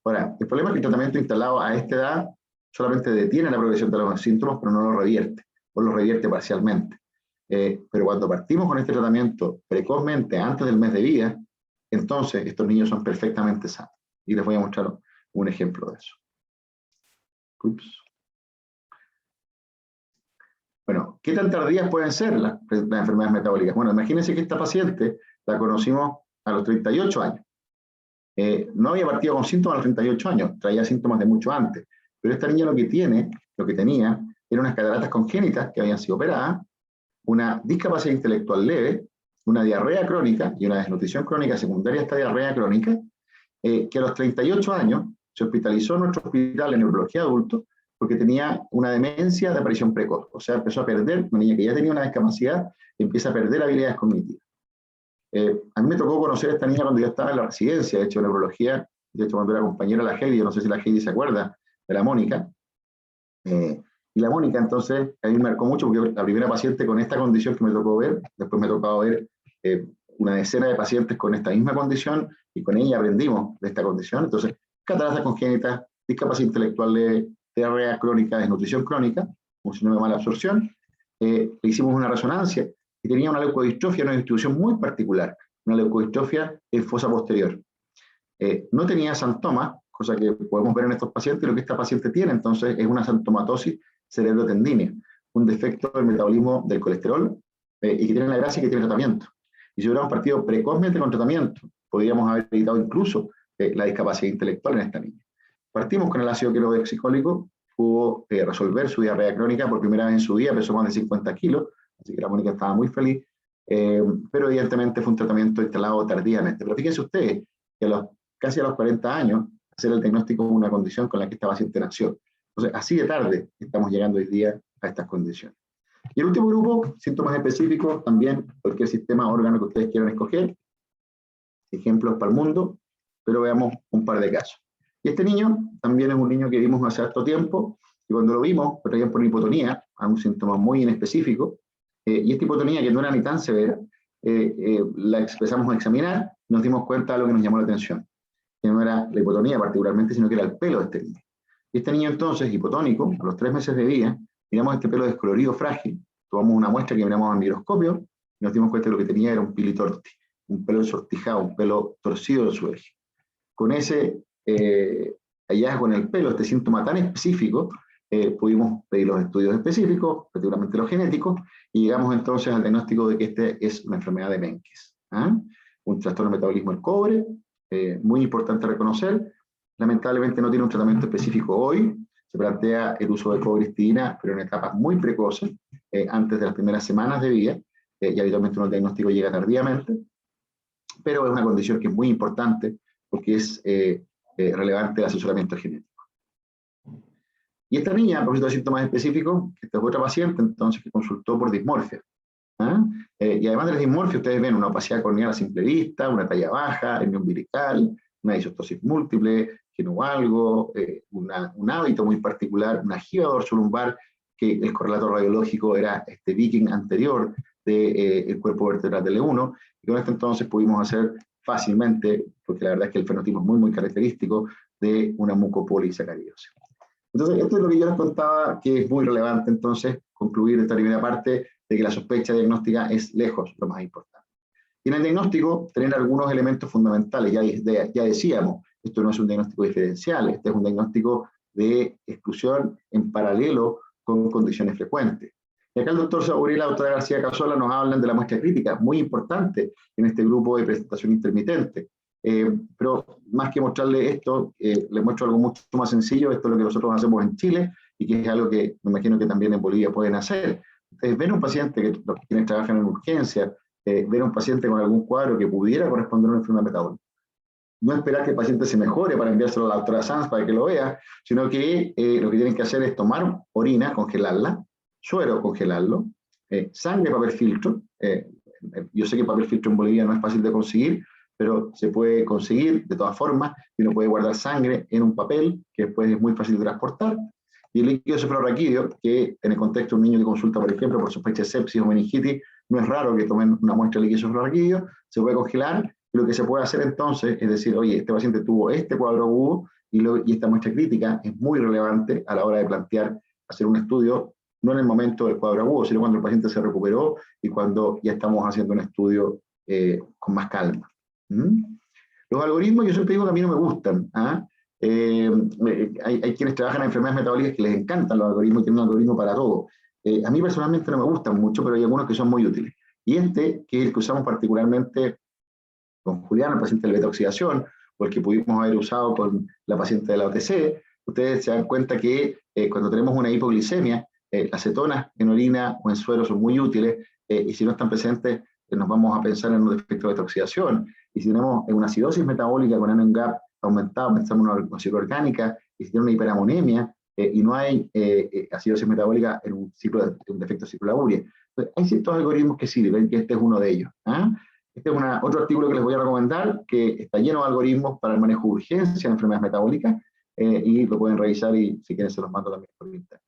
Ahora, el problema es que el tratamiento instalado a esta edad solamente detiene la progresión de los síntomas, pero no lo revierte, o lo revierte parcialmente. Pero cuando partimos con este tratamiento precozmente, antes del mes de vida, entonces estos niños son perfectamente sanos. Y les voy a mostrar un ejemplo de eso. Ups. Bueno, ¿qué tan tardías pueden ser las enfermedades metabólicas? Bueno, imagínense que esta paciente la conocimos a los 38 años. No había partido con síntomas a los 38 años, traía síntomas de mucho antes. Pero esta niña lo que tenía, eran unas cataratas congénitas que habían sido operadas, una discapacidad intelectual leve, una diarrea crónica y una desnutrición crónica secundaria a esta diarrea crónica, que a los 38 años se hospitalizó en nuestro hospital de neurología de adultos porque tenía una demencia de aparición precoz. O sea, empezó a perder, una niña que ya tenía una discapacidad, empieza a perder habilidades cognitivas. A mí me tocó conocer a esta niña cuando yo estaba en la residencia, de hecho, de neurología, de hecho, cuando era compañera de la Heidi, yo no sé si la Heidi se acuerda, de la Mónica. Y la Mónica, entonces, a mí me marcó mucho porque la primera paciente con esta condición que me tocó ver, después me ha tocado ver una decena de pacientes con esta misma condición, y con ella aprendimos de esta condición. Entonces, cataratas congénitas, discapacidad intelectual de diarrea crónica, desnutrición crónica, un síndrome de mala absorción. Le hicimos una resonancia y tenía una leucodistrofia, una distribución muy particular, una leucodistrofia en fosa posterior. No tenía xantomas, cosa que podemos ver en estos pacientes. Lo que esta paciente tiene entonces es una xantomatosis cerebrotendínea, un defecto del metabolismo del colesterol, y que tiene la gracia que tiene tratamiento. Y si hubiéramos partido precozmente con tratamiento, podríamos haber evitado incluso la discapacidad intelectual en esta niña. Partimos con el ácido clorhexicólico, pudo resolver su diarrea crónica por primera vez en su vida, pesó más de 50 kilos, así que la Mónica estaba muy feliz, pero evidentemente fue un tratamiento instalado tardíamente. Pero fíjense ustedes que casi a los 40 años, hacer el diagnóstico de una condición con la que esta paciente nació. Entonces, así de tarde estamos llegando hoy día a estas condiciones. Y el último grupo, síntomas específicos, también cualquier sistema o órgano que ustedes quieran escoger, ejemplos para el mundo, pero veamos un par de casos. Y este niño también es un niño que vimos hace harto tiempo, y cuando lo vimos, lo traían por hipotonía, a un síntoma muy inespecífico, y esta hipotonía, que no era ni tan severa, la empezamos a examinar, y nos dimos cuenta de lo que nos llamó la atención, que no era la hipotonía particularmente, sino que era el pelo de este niño. Y este niño entonces, hipotónico, a los 3 meses de vida, miramos este pelo descolorido frágil, tomamos una muestra que miramos al microscopio, y nos dimos cuenta de que lo que tenía era un pilitorti, un pelo ensortijado, un pelo torcido de su eje. Con ese hallazgo en el pelo, este síntoma tan específico, pudimos pedir los estudios específicos, particularmente los genéticos, y llegamos entonces al diagnóstico de que este es una enfermedad de Menkes, un trastorno de metabolismo del cobre, muy importante reconocer. Lamentablemente no tiene un tratamiento específico hoy, se plantea el uso de cobristidina, pero en etapas muy precoces, antes de las primeras semanas de vida, y habitualmente el diagnóstico llega tardíamente, pero es una condición que es muy importante porque es relevante el asesoramiento genético. Y esta niña, a propósito de síntomas específicos, esta es otra paciente entonces que consultó por dismorfia. Y además de la dismorfia, ustedes ven una opacidad corneal a simple vista, una talla baja, hernia umbilical, una disostosis múltiple, genualgo, un hábito muy particular, una giba dorsolumbar, que el correlato radiológico era este viking anterior del cuerpo vertebral del E1, y con esto entonces pudimos hacer fácilmente, porque la verdad es que el fenotipo es muy, muy característico de una mucopolisacaridosis. Entonces, esto es lo que yo les contaba, que es muy relevante entonces concluir esta primera parte de que la sospecha diagnóstica es lejos lo más importante. Y en el diagnóstico, tener algunos elementos fundamentales. Ya decíamos, esto no es un diagnóstico diferencial, este es un diagnóstico de exclusión en paralelo con condiciones frecuentes. Y acá el doctor Saborí y la doctora García Casola nos hablan de la muestra crítica, muy importante en este grupo de presentación intermitente. Pero más que mostrarle esto, les muestro algo mucho más sencillo. Esto es lo que nosotros hacemos en Chile y que es algo que me imagino que también en Bolivia pueden hacer. Ustedes ven un paciente, los quienes trabajan en urgencia, ven un paciente con algún cuadro que pudiera corresponder a una enfermedad metabólica. No esperar que el paciente se mejore para enviárselo a la doctora Sanz para que lo vea, sino que lo que tienen que hacer es tomar orina, congelarla, suero, congelarlo, sangre, papel filtro. Yo sé que papel filtro en Bolivia no es fácil de conseguir, pero se puede conseguir de todas formas, y uno puede guardar sangre en un papel, que después es muy fácil de transportar, y el líquido cefalorraquídeo, que en el contexto de un niño que consulta, por ejemplo, por sospecha de sepsis o meningitis, no es raro que tomen una muestra de líquido cefalorraquídeo, se puede congelar, y lo que se puede hacer entonces es decir, oye, este paciente tuvo este cuadro agudo, y esta muestra crítica es muy relevante a la hora de plantear, hacer un estudio, no en el momento del cuadro agudo, sino cuando el paciente se recuperó y cuando ya estamos haciendo un estudio con más calma. Los algoritmos, yo siempre digo que a mí no me gustan. Hay quienes trabajan en enfermedades metabólicas que les encantan los algoritmos y tienen un algoritmo para todo. A mí personalmente no me gustan mucho, pero hay algunos que son muy útiles. Y este, que es el que usamos particularmente con Julián, el paciente de la beta-oxidación, o el que pudimos haber usado con la paciente de la OTC, ustedes se dan cuenta que cuando tenemos una hipoglicemia, las cetonas en orina o en suero son muy útiles, y si no están presentes, nos vamos a pensar en un defecto de beta-oxidación. Y si tenemos una acidosis metabólica con NGAP aumentado, pensamos en una acidosis orgánica, y si tiene una hiperamonemia, y no hay acidosis metabólica en un defecto de ciclo Laburia. Entonces, hay ciertos algoritmos que sirven, que este es uno de ellos. Este es otro artículo que les voy a recomendar, que está lleno de algoritmos para el manejo de urgencia en enfermedades metabólicas, y lo pueden revisar, y si quieren se los mando también por internet.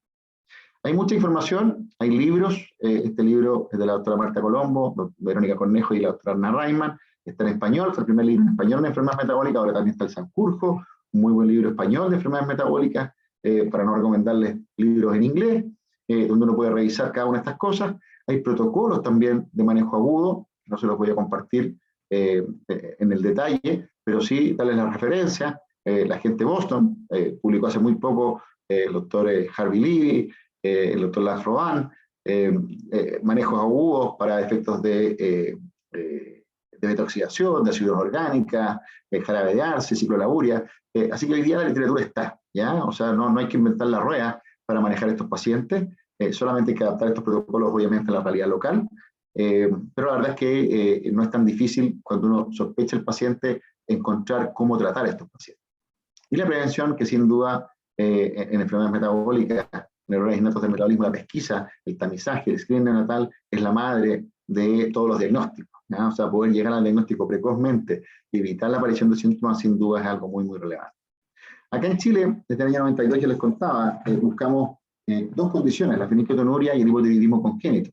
Hay mucha información, hay libros. Este libro es de la doctora Marta Colombo, Verónica Cornejo y la doctora Ana Rayman. Está en español, fue el primer libro en español de enfermedades metabólicas. Ahora también está el Sanjurjo, un muy buen libro español de enfermedades metabólicas, para no recomendarles libros en inglés, donde uno puede revisar cada una de estas cosas. Hay protocolos también de manejo agudo, no se los voy a compartir en el detalle, pero sí darles la referencia. La gente de Boston publicó hace muy poco el doctor Harvey Levy, el doctor Lafroan, manejos agudos para efectos de beta-oxidación, de ácidos orgánicas, jarabe de arce, ciclo Laburia. Así que hoy día la literatura está, ¿ya? O sea, no hay que inventar la rueda para manejar estos pacientes, solamente hay que adaptar estos protocolos obviamente a la realidad local, pero la verdad es que no es tan difícil cuando uno sospecha el paciente encontrar cómo tratar a estos pacientes. Y la prevención, que sin duda en enfermedades metabólicas, en errores innatos del metabolismo, la pesquisa, el tamizaje, el screening neonatal es la madre de todos los diagnósticos, ¿no? O sea, poder llegar al diagnóstico precozmente y evitar la aparición de síntomas sin duda es algo muy, muy relevante. Acá en Chile, desde el año 92, yo les contaba, buscamos dos condiciones, la fenilketonuria y el hipotiroidismo congénito.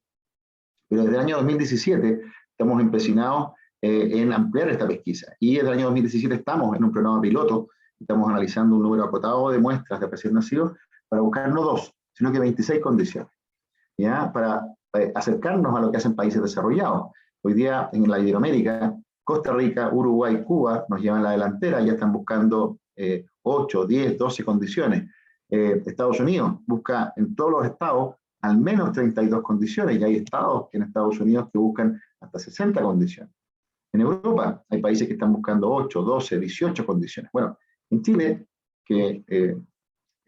Pero desde el año 2017 estamos empecinados en ampliar esta pesquisa. Y desde el año 2017 estamos en un programa piloto, estamos analizando un número acotado de muestras de recién nacidos para buscar no 2, sino que 26 condiciones, ¿ya? Para acercarnos a lo que hacen países desarrollados. Hoy día en la Iberoamérica, Costa Rica, Uruguay, Cuba nos llevan la delantera, ya están buscando 8, 10, 12 condiciones. Estados Unidos busca en todos los estados al menos 32 condiciones, y hay estados en Estados Unidos que buscan hasta 60 condiciones. En Europa hay países que están buscando 8, 12, 18 condiciones. Bueno, en Chile, que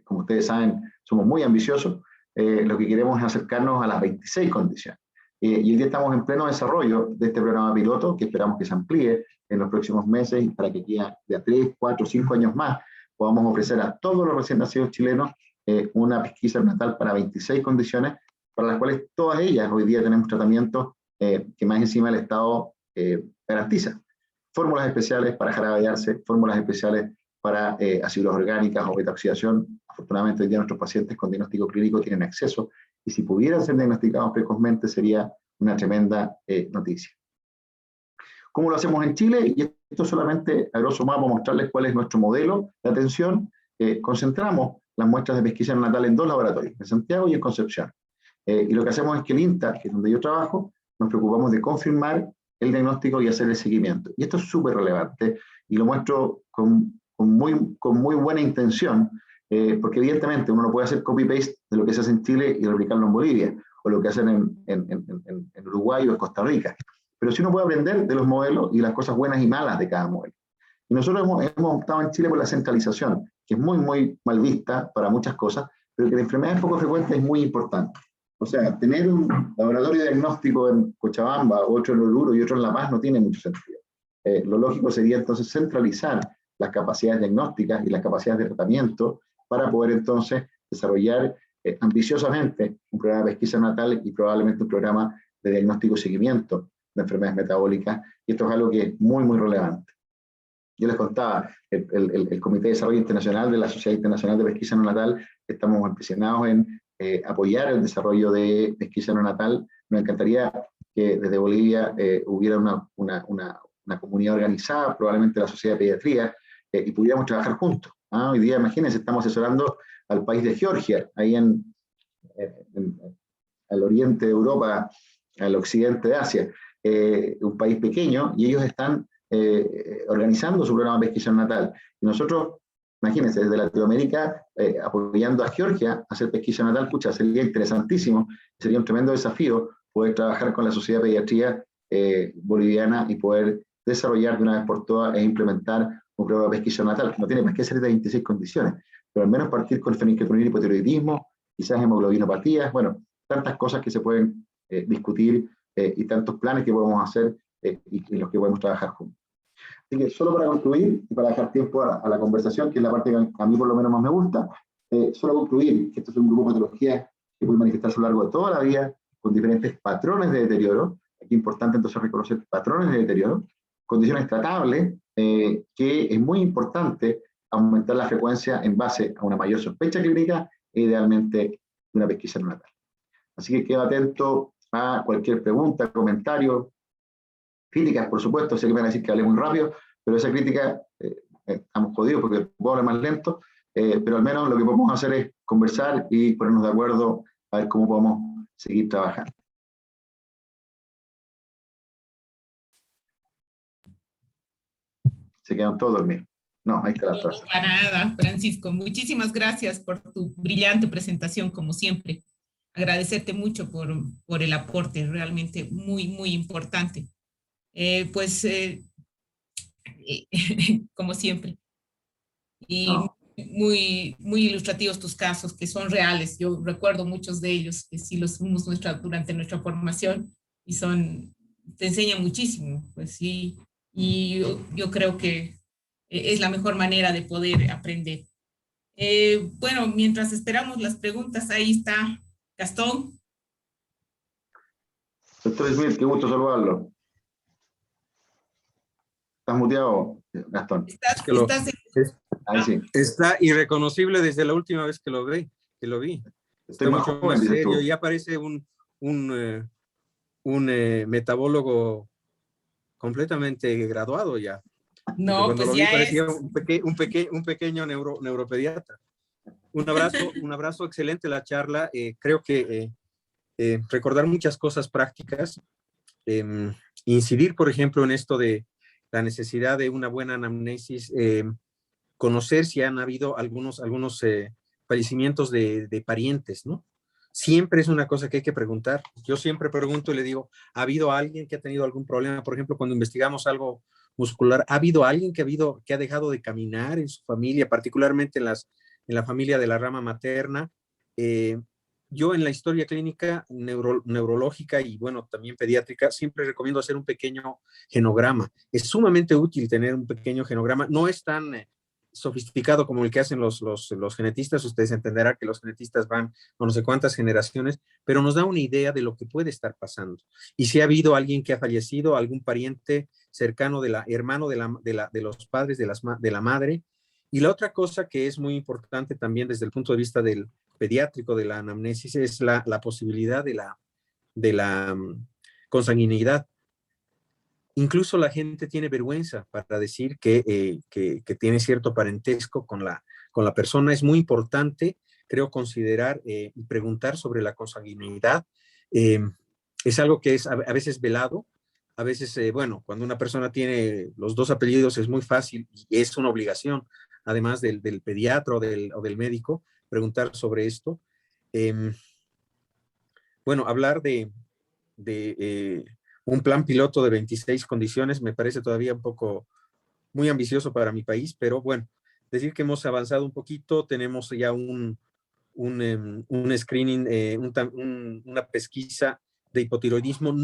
como ustedes saben, somos muy ambiciosos, lo que queremos es acercarnos a las 26 condiciones. Y hoy día estamos en pleno desarrollo de este programa piloto, que esperamos que se amplíe en los próximos meses, y para que de a 3, 4, 5 años más podamos ofrecer a todos los recién nacidos chilenos una pesquisa natal para 26 condiciones, para las cuales todas ellas hoy día tenemos tratamientos que más encima el Estado garantiza. Fórmulas especiales para jarabe de arce, fórmulas especiales para ácidos orgánicas o beta-oxidación. Afortunadamente hoy día nuestros pacientes con diagnóstico clínico tienen acceso, y si pudieran ser diagnosticados precozmente sería una tremenda noticia. ¿Cómo lo hacemos en Chile? Y esto solamente a grosso modo para mostrarles cuál es nuestro modelo de atención. Concentramos las muestras de pesquisa neonatal en 2 laboratorios, en Santiago y en Concepción. Y lo que hacemos es que el INTA, que es donde yo trabajo, nos preocupamos de confirmar el diagnóstico y hacer el seguimiento. Y esto es súper relevante, y lo muestro con muy buena intención, porque evidentemente uno no puede hacer copy-paste de lo que se hace en Chile y replicarlo en Bolivia. o lo que hacen en Uruguay o en Costa Rica. Pero sí uno puede aprender de los modelos y las cosas buenas y malas de cada modelo. Y nosotros hemos optado en Chile por la centralización, que es muy, muy mal vista para muchas cosas, pero que la enfermedad poco frecuente es muy importante. O sea, tener un laboratorio diagnóstico en Cochabamba, otro en Oruro y otro en La Paz no tiene mucho sentido. Lo lógico sería entonces centralizar las capacidades diagnósticas y las capacidades de tratamiento para poder entonces desarrollar ambiciosamente un programa de pesquisa natal y probablemente un programa de diagnóstico y seguimiento de enfermedades metabólicas, y esto es algo que es muy, muy relevante. Yo les contaba, el Comité de Desarrollo Internacional de la Sociedad Internacional de Pesquisa Neonatal, estamos empeñados en apoyar el desarrollo de pesquisa neonatal. Nos encantaría que desde Bolivia hubiera una comunidad organizada, probablemente la Sociedad de Pediatría, y pudiéramos trabajar juntos. Hoy día, imagínense, estamos asesorando al país de Georgia, ahí al oriente de Europa, al occidente de Asia, un país pequeño, y ellos están organizando su programa de pesquisa neonatal. Y nosotros, imagínense, desde Latinoamérica, apoyando a Georgia a hacer pesquisa neonatal, pucha, sería interesantísimo, sería un tremendo desafío poder trabajar con la Sociedad de Pediatría boliviana y poder desarrollar de una vez por todas e implementar un programa de pesquisa neonatal, que no tiene más que ser de 26 condiciones, pero al menos partir con fenilketonurgia y hipotiroidismo, quizás hemoglobinopatías, bueno, tantas cosas que se pueden discutir y tantos planes que podemos hacer y en los que podemos trabajar juntos. Así que solo para concluir y para dejar tiempo a la conversación, que es la parte que a mí por lo menos más me gusta, solo concluir que esto es un grupo de patologías que puede manifestarse a lo largo de toda la vida con diferentes patrones de deterioro. Aquí es importante entonces reconocer patrones de deterioro, condiciones tratables, que es muy importante aumentar la frecuencia en base a una mayor sospecha clínica e idealmente de una pesquisa neonatal. Así que quedo atento a cualquier pregunta, comentario, críticas, por supuesto. Sé que me van a decir que hablé muy rápido, pero esa crítica, estamos jodidos porque puedo hablar más lento, pero al menos lo que podemos hacer es conversar y ponernos de acuerdo a ver cómo podemos seguir trabajando. Se quedan todos dormidos. No, ahí está la frase. No, para nada, Francisco. Muchísimas gracias por tu brillante presentación, como siempre. Agradecerte mucho por el aporte, realmente muy, muy importante. Como siempre. Y No. muy, muy ilustrativos tus casos, que son reales. Yo recuerdo muchos de ellos, que sí los vimos durante nuestra formación y te enseñan muchísimo, pues sí. Y yo creo que es la mejor manera de poder aprender. Bueno, mientras esperamos las preguntas, ahí está Gastón. Doctor Smith, qué gusto saludarlo. ¿Estás muteado, Gastón? Ahí sí. Está irreconocible desde la última vez que lo vi. Estoy más mucho joven, más serio. tú. Ya parece un metabólogo completamente graduado ya. No, cuando pues lo vi ya parecía es. un pequeño neuropediatra. Un abrazo, excelente la charla. Creo que recordar muchas cosas prácticas, incidir, por ejemplo, en esto de la necesidad de una buena anamnesis, conocer si han habido algunos fallecimientos de parientes, ¿no? Siempre es una cosa que hay que preguntar. Yo siempre pregunto y le digo, ¿ha habido alguien que ha tenido algún problema? Por ejemplo, cuando investigamos algo muscular, ¿ha habido alguien que ha dejado de caminar en su familia, particularmente en la familia de la rama materna? Yo en la historia clínica neurológica y bueno, también pediátrica, siempre recomiendo hacer un pequeño genograma. Es sumamente útil tener un pequeño genograma. No es tan sofisticado como el que hacen los genetistas. Ustedes entenderán que los genetistas van a no sé cuántas generaciones, pero nos da una idea de lo que puede estar pasando. Y si ha habido alguien que ha fallecido, algún pariente cercano hermano de los padres, de la madre. Y la otra cosa que es muy importante también desde el punto de vista del pediátrico, de la anamnesis, es la posibilidad de la consanguinidad. Incluso la gente tiene vergüenza para decir que tiene cierto parentesco con la persona. Es muy importante, creo, considerar y preguntar sobre la consanguinidad. Es algo que es a veces velado. A veces, bueno, cuando una persona tiene los dos apellidos es muy fácil y es una obligación, además del pediatra o del médico, preguntar sobre esto. bueno, hablar de un plan piloto de 26 condiciones me parece todavía un poco muy ambicioso para mi país, pero bueno, decir que hemos avanzado un poquito, tenemos ya un screening, una pesquisa de hipotiroidismo,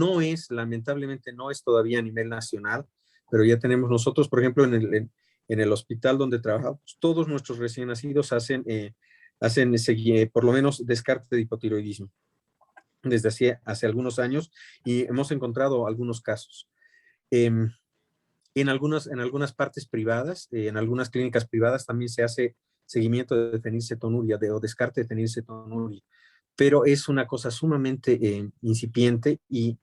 lamentablemente no es todavía a nivel nacional, pero ya tenemos nosotros, por ejemplo, en el hospital donde trabajamos, todos nuestros recién nacidos hacen por lo menos descarte de hipotiroidismo desde hace algunos años y hemos encontrado algunos casos. En algunas partes privadas, en algunas clínicas privadas también se hace seguimiento de fenilcetonuria o descarte de fenilcetonuria, pero es una cosa sumamente incipiente y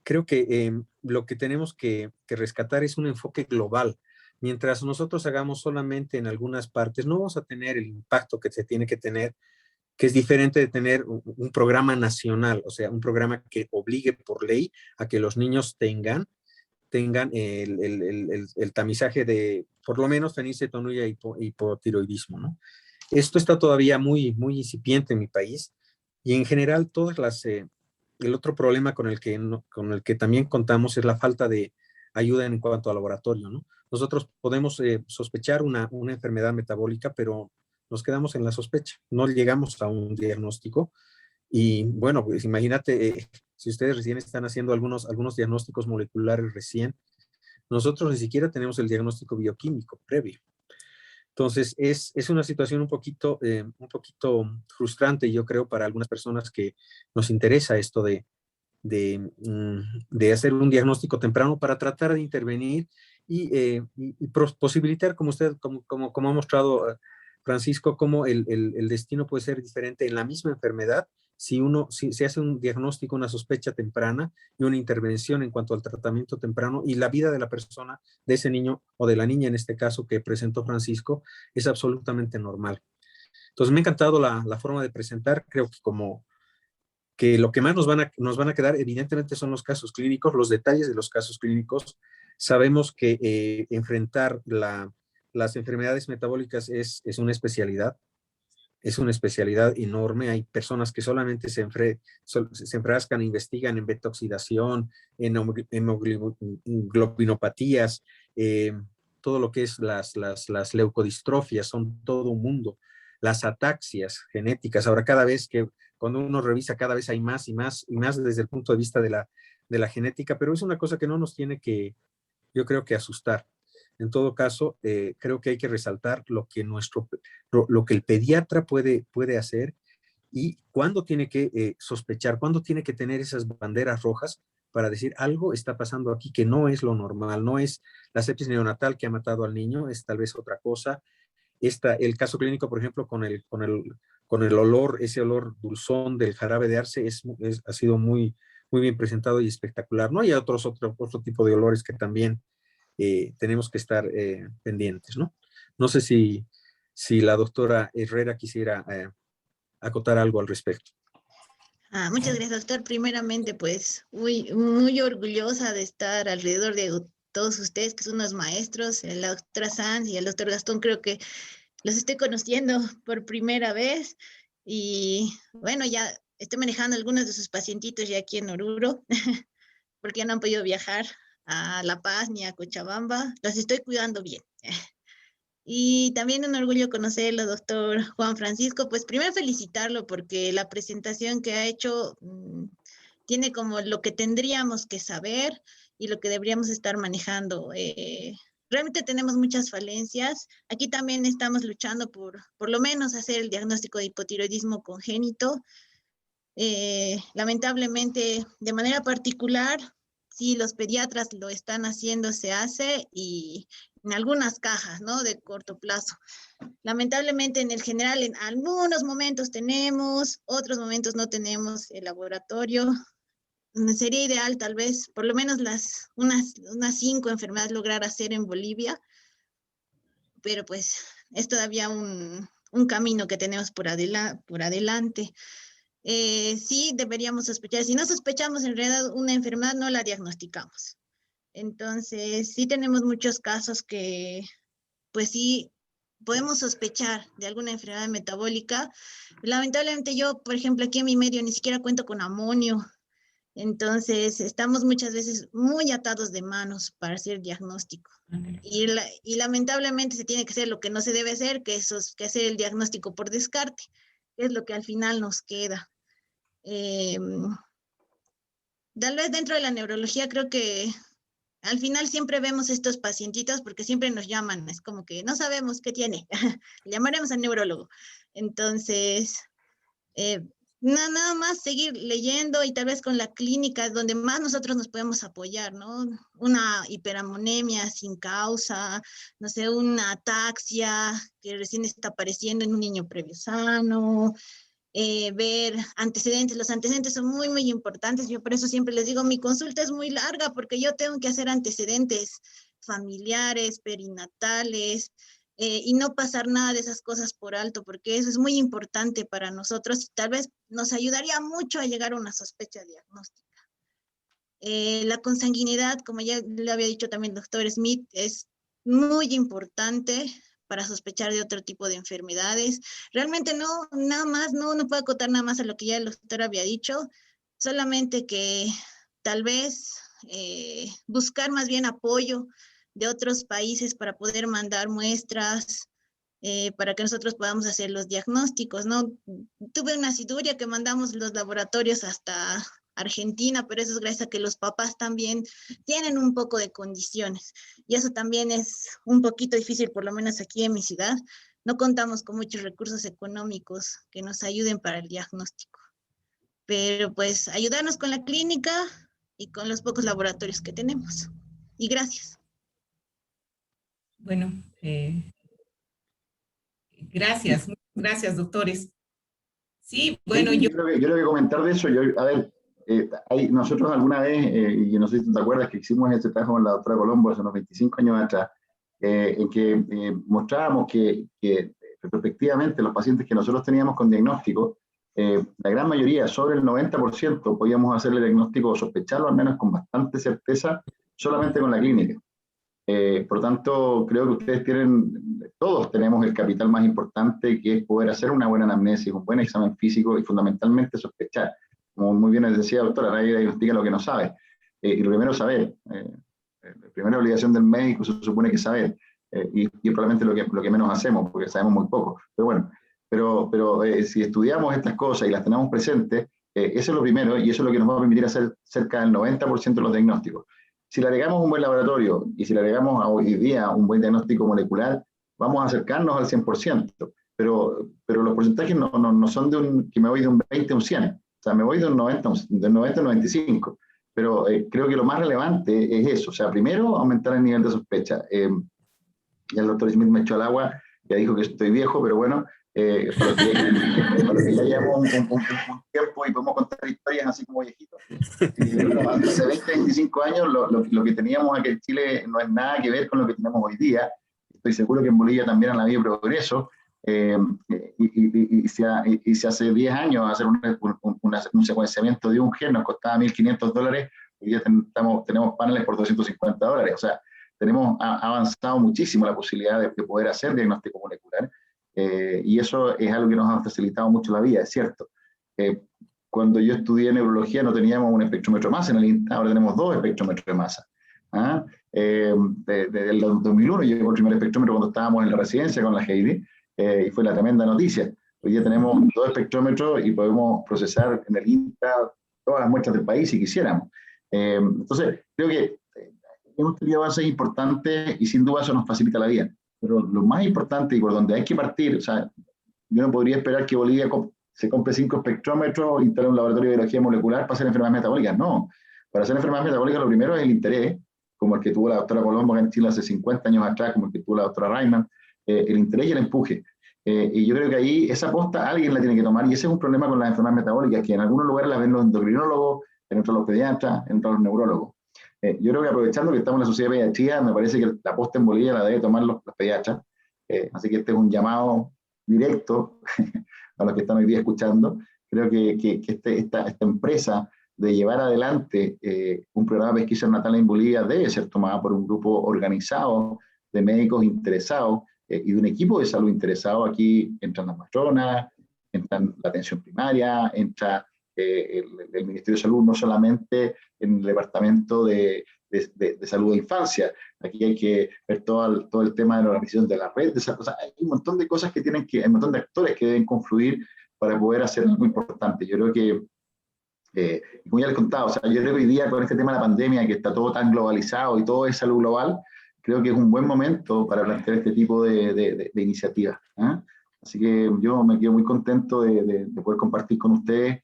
creo que lo que tenemos que rescatar es un enfoque global. Mientras nosotros hagamos solamente en algunas partes, no vamos a tener el impacto que se tiene que tener, que es diferente de tener un programa nacional, o sea, un programa que obligue por ley a que los niños tengan el tamizaje de, por lo menos, fenilcetonuria y hipotiroidismo, ¿no? Esto está todavía muy, muy incipiente en mi país y en general el otro problema con el que también contamos es la falta de ayuda en cuanto al laboratorio, ¿no? Nosotros podemos sospechar una enfermedad metabólica, pero nos quedamos en la sospecha, no llegamos a un diagnóstico. Y bueno, pues imagínate, si ustedes recién están haciendo algunos diagnósticos moleculares recién, nosotros ni siquiera tenemos el diagnóstico bioquímico previo. Entonces, es una situación un poquito frustrante, yo creo, para algunas personas que nos interesa esto de hacer un diagnóstico temprano para tratar de intervenir y posibilitar, como ha mostrado Francisco, cómo el destino puede ser diferente en la misma enfermedad si se hace un diagnóstico, una sospecha temprana y una intervención en cuanto al tratamiento temprano, y la vida de la persona, de ese niño o de la niña en este caso que presentó Francisco, es absolutamente normal. Entonces me ha encantado la forma de presentar. Creo que lo que más nos van a quedar evidentemente son los casos clínicos, los detalles de los casos clínicos. Sabemos que enfrentar las enfermedades metabólicas es una especialidad. Es una especialidad enorme. Hay personas que solamente se enfrascan, investigan en beta-oxidación, en hemoglobinopatías, todo lo que es las leucodistrofias, son todo un mundo. Las ataxias genéticas, ahora cuando uno revisa, cada vez hay más y más y más desde el punto de vista de la genética, pero es una cosa que no nos tiene yo creo que asustar. En todo caso, creo que hay que resaltar lo que el pediatra puede hacer y cuándo tiene que sospechar, cuándo tiene que tener esas banderas rojas para decir algo está pasando aquí que no es lo normal, no es la sepsis neonatal que ha matado al niño, es tal vez otra cosa. El caso clínico, por ejemplo, con el olor, ese olor dulzón del jarabe de arce ha sido muy, muy bien presentado y espectacular. No hay otro tipo de olores que también tenemos que estar pendientes, ¿no? No sé si la doctora Herrera quisiera acotar algo al respecto. Muchas gracias, doctor. Primeramente, pues, muy, muy orgullosa de estar alrededor de todos ustedes, que son unos maestros, la doctora Sanz y el doctor Gastón. Creo que los estoy conociendo por primera vez y, bueno, ya estoy manejando algunos de sus pacientitos ya aquí en Oruro, porque ya no han podido viajar a La Paz ni a Cochabamba. Los estoy cuidando bien. Y también un orgullo conocerlo, doctor Juan Francisco. Pues primero felicitarlo porque la presentación que ha hecho tiene como lo que tendríamos que saber y lo que deberíamos estar manejando. Realmente tenemos muchas falencias. Aquí también estamos luchando por lo menos hacer el diagnóstico de hipotiroidismo congénito. Lamentablemente, de manera particular, sí, los pediatras lo están haciendo, se hace, y en algunas cajas, ¿no? De corto plazo. Lamentablemente, en el general, en algunos momentos tenemos, otros momentos no tenemos el laboratorio. Sería ideal, tal vez, por lo menos unas 5 enfermedades lograr hacer en Bolivia, pero pues es todavía un camino que tenemos por adelante. Sí deberíamos sospechar. Si no sospechamos en realidad una enfermedad, no la diagnosticamos. Entonces, sí tenemos muchos casos que, pues sí, podemos sospechar de alguna enfermedad metabólica. Lamentablemente yo, por ejemplo, aquí en mi medio ni siquiera cuento con amonio. Entonces, estamos muchas veces muy atados de manos para hacer diagnóstico. Y lamentablemente se tiene que hacer lo que no se debe hacer, que es que hacer el diagnóstico por descarte, que es lo que al final nos queda. Tal vez dentro de la neurología creo que al final siempre vemos estos pacientitos porque siempre nos llaman, es como que no sabemos qué tiene, llamaremos al neurólogo. Entonces, nada más seguir leyendo y tal vez con la clínica donde más nosotros nos podemos apoyar, ¿no? Una hiperamonemia sin causa, no sé, una ataxia que recién está apareciendo en un niño previo sano, ver antecedentes. Los antecedentes son muy, muy importantes. Yo por eso siempre les digo, mi consulta es muy larga porque yo tengo que hacer antecedentes familiares, perinatales, y no pasar nada de esas cosas por alto, porque eso es muy importante para nosotros y tal vez nos ayudaría mucho a llegar a una sospecha diagnóstica. La consanguinidad, como ya le había dicho también el doctor Smith, es muy importante para sospechar de otro tipo de enfermedades. Realmente no, nada más, no puedo acotar nada más a lo que ya el doctor había dicho, solamente que tal vez buscar más bien apoyo de otros países para poder mandar muestras, para que nosotros podamos hacer los diagnósticos, ¿no? Tuve una aciduria que mandamos los laboratorios hasta Argentina, pero eso es gracias a que los papás también tienen un poco de condiciones. Y eso también es un poquito difícil, por lo menos aquí en mi ciudad. No contamos con muchos recursos económicos que nos ayuden para el diagnóstico. Pero pues ayudarnos con la clínica y con los pocos laboratorios que tenemos. Y gracias. Bueno, gracias, doctores. Sí, bueno, yo creo que comentar de eso, a ver, nosotros alguna vez, y no sé si te acuerdas que hicimos este trabajo con la doctora Colombo hace unos 25 años atrás, en que mostrábamos que retrospectivamente los pacientes que nosotros teníamos con diagnóstico, la gran mayoría, sobre el 90%, podíamos hacer el diagnóstico o sospecharlo al menos con bastante certeza solamente con la clínica. Por tanto, creo que ustedes todos tenemos el capital más importante, que es poder hacer una buena anamnesis, un buen examen físico y fundamentalmente sospechar. Como muy bien les decía, doctora, nadie diagnostica lo que no sabe. Y lo primero es saber. La primera obligación del médico se supone que es saber. Y probablemente lo que menos hacemos, porque sabemos muy poco. Pero bueno, pero si estudiamos estas cosas y las tenemos presentes, eso es lo primero y eso es lo que nos va a permitir hacer cerca del 90% de los diagnósticos. Si le agregamos un buen laboratorio y si le agregamos a hoy día un buen diagnóstico molecular, vamos a acercarnos al 100%, pero los porcentajes no son que me voy de un 20 a un 100, o sea, me voy de un 90 a 95, pero creo que lo más relevante es eso, o sea, primero aumentar el nivel de sospecha. Ya el doctor Smith me echó al agua, ya dijo que estoy viejo, pero bueno, para que ya llevamos un tiempo y podemos contar historias así como viejitos. Hace 20, 25 años lo que teníamos aquí en Chile no es nada que ver con lo que tenemos hoy día. Estoy seguro que en Bolivia también han habido progreso. Y si hace 10 años hacer un secuenciamiento de un gen nos costaba $1.500, hoy día tenemos paneles por $250. O sea, ha avanzado muchísimo la posibilidad de poder hacer diagnóstico molecular. Y eso es algo que nos ha facilitado mucho la vida, es cierto. Cuando yo estudié neurología no teníamos un espectrómetro masa en el INTA, ahora tenemos 2 espectrómetros de masa. Desde el 2001 llegó el primer espectrómetro cuando estábamos en la residencia con la Heidi, y fue la tremenda noticia. Hoy día tenemos 2 espectrómetros y podemos procesar en el INTA todas las muestras del país si quisiéramos. Entonces, creo que hemos tenido avances importantes y sin duda eso nos facilita la vida. Pero lo más importante y por donde hay que partir, o sea, yo no podría esperar que Bolivia se compre 5 espectrómetros, instale un laboratorio de biología molecular para hacer enfermedades metabólicas. No, para hacer enfermedades metabólicas lo primero es el interés, como el que tuvo la doctora Colombo en Chile hace 50 años atrás, como el que tuvo la doctora Reimann, el interés y el empuje. Y yo creo que ahí esa aposta alguien la tiene que tomar, y ese es un problema con las enfermedades metabólicas, que en algunos lugares las ven los endocrinólogos, en otros los pediatras, en otros los neurólogos. Yo creo que aprovechando que estamos en la sociedad de pediatría, me parece que la aposta en Bolivia la debe tomar los pediatras. Así que este es un llamado directo a los que están hoy día escuchando. Creo que esta empresa de llevar adelante un programa de pesquisa natal en Bolivia debe ser tomada por un grupo organizado de médicos interesados y de un equipo de salud interesado. Aquí entran las matronas, entran la atención primaria, entra el Ministerio de Salud, no solamente en el Departamento de Salud de Infancia. Aquí hay que ver todo el tema de la organización de la red, hay un montón de cosas hay un montón de actores que deben confluir para poder hacer algo importante. Yo creo que, como ya les contaba, yo creo que hoy día con este tema de la pandemia, que está todo tan globalizado y todo es salud global, creo que es un buen momento para plantear este tipo de iniciativas. Así que yo me quedo muy contento de poder compartir con ustedes,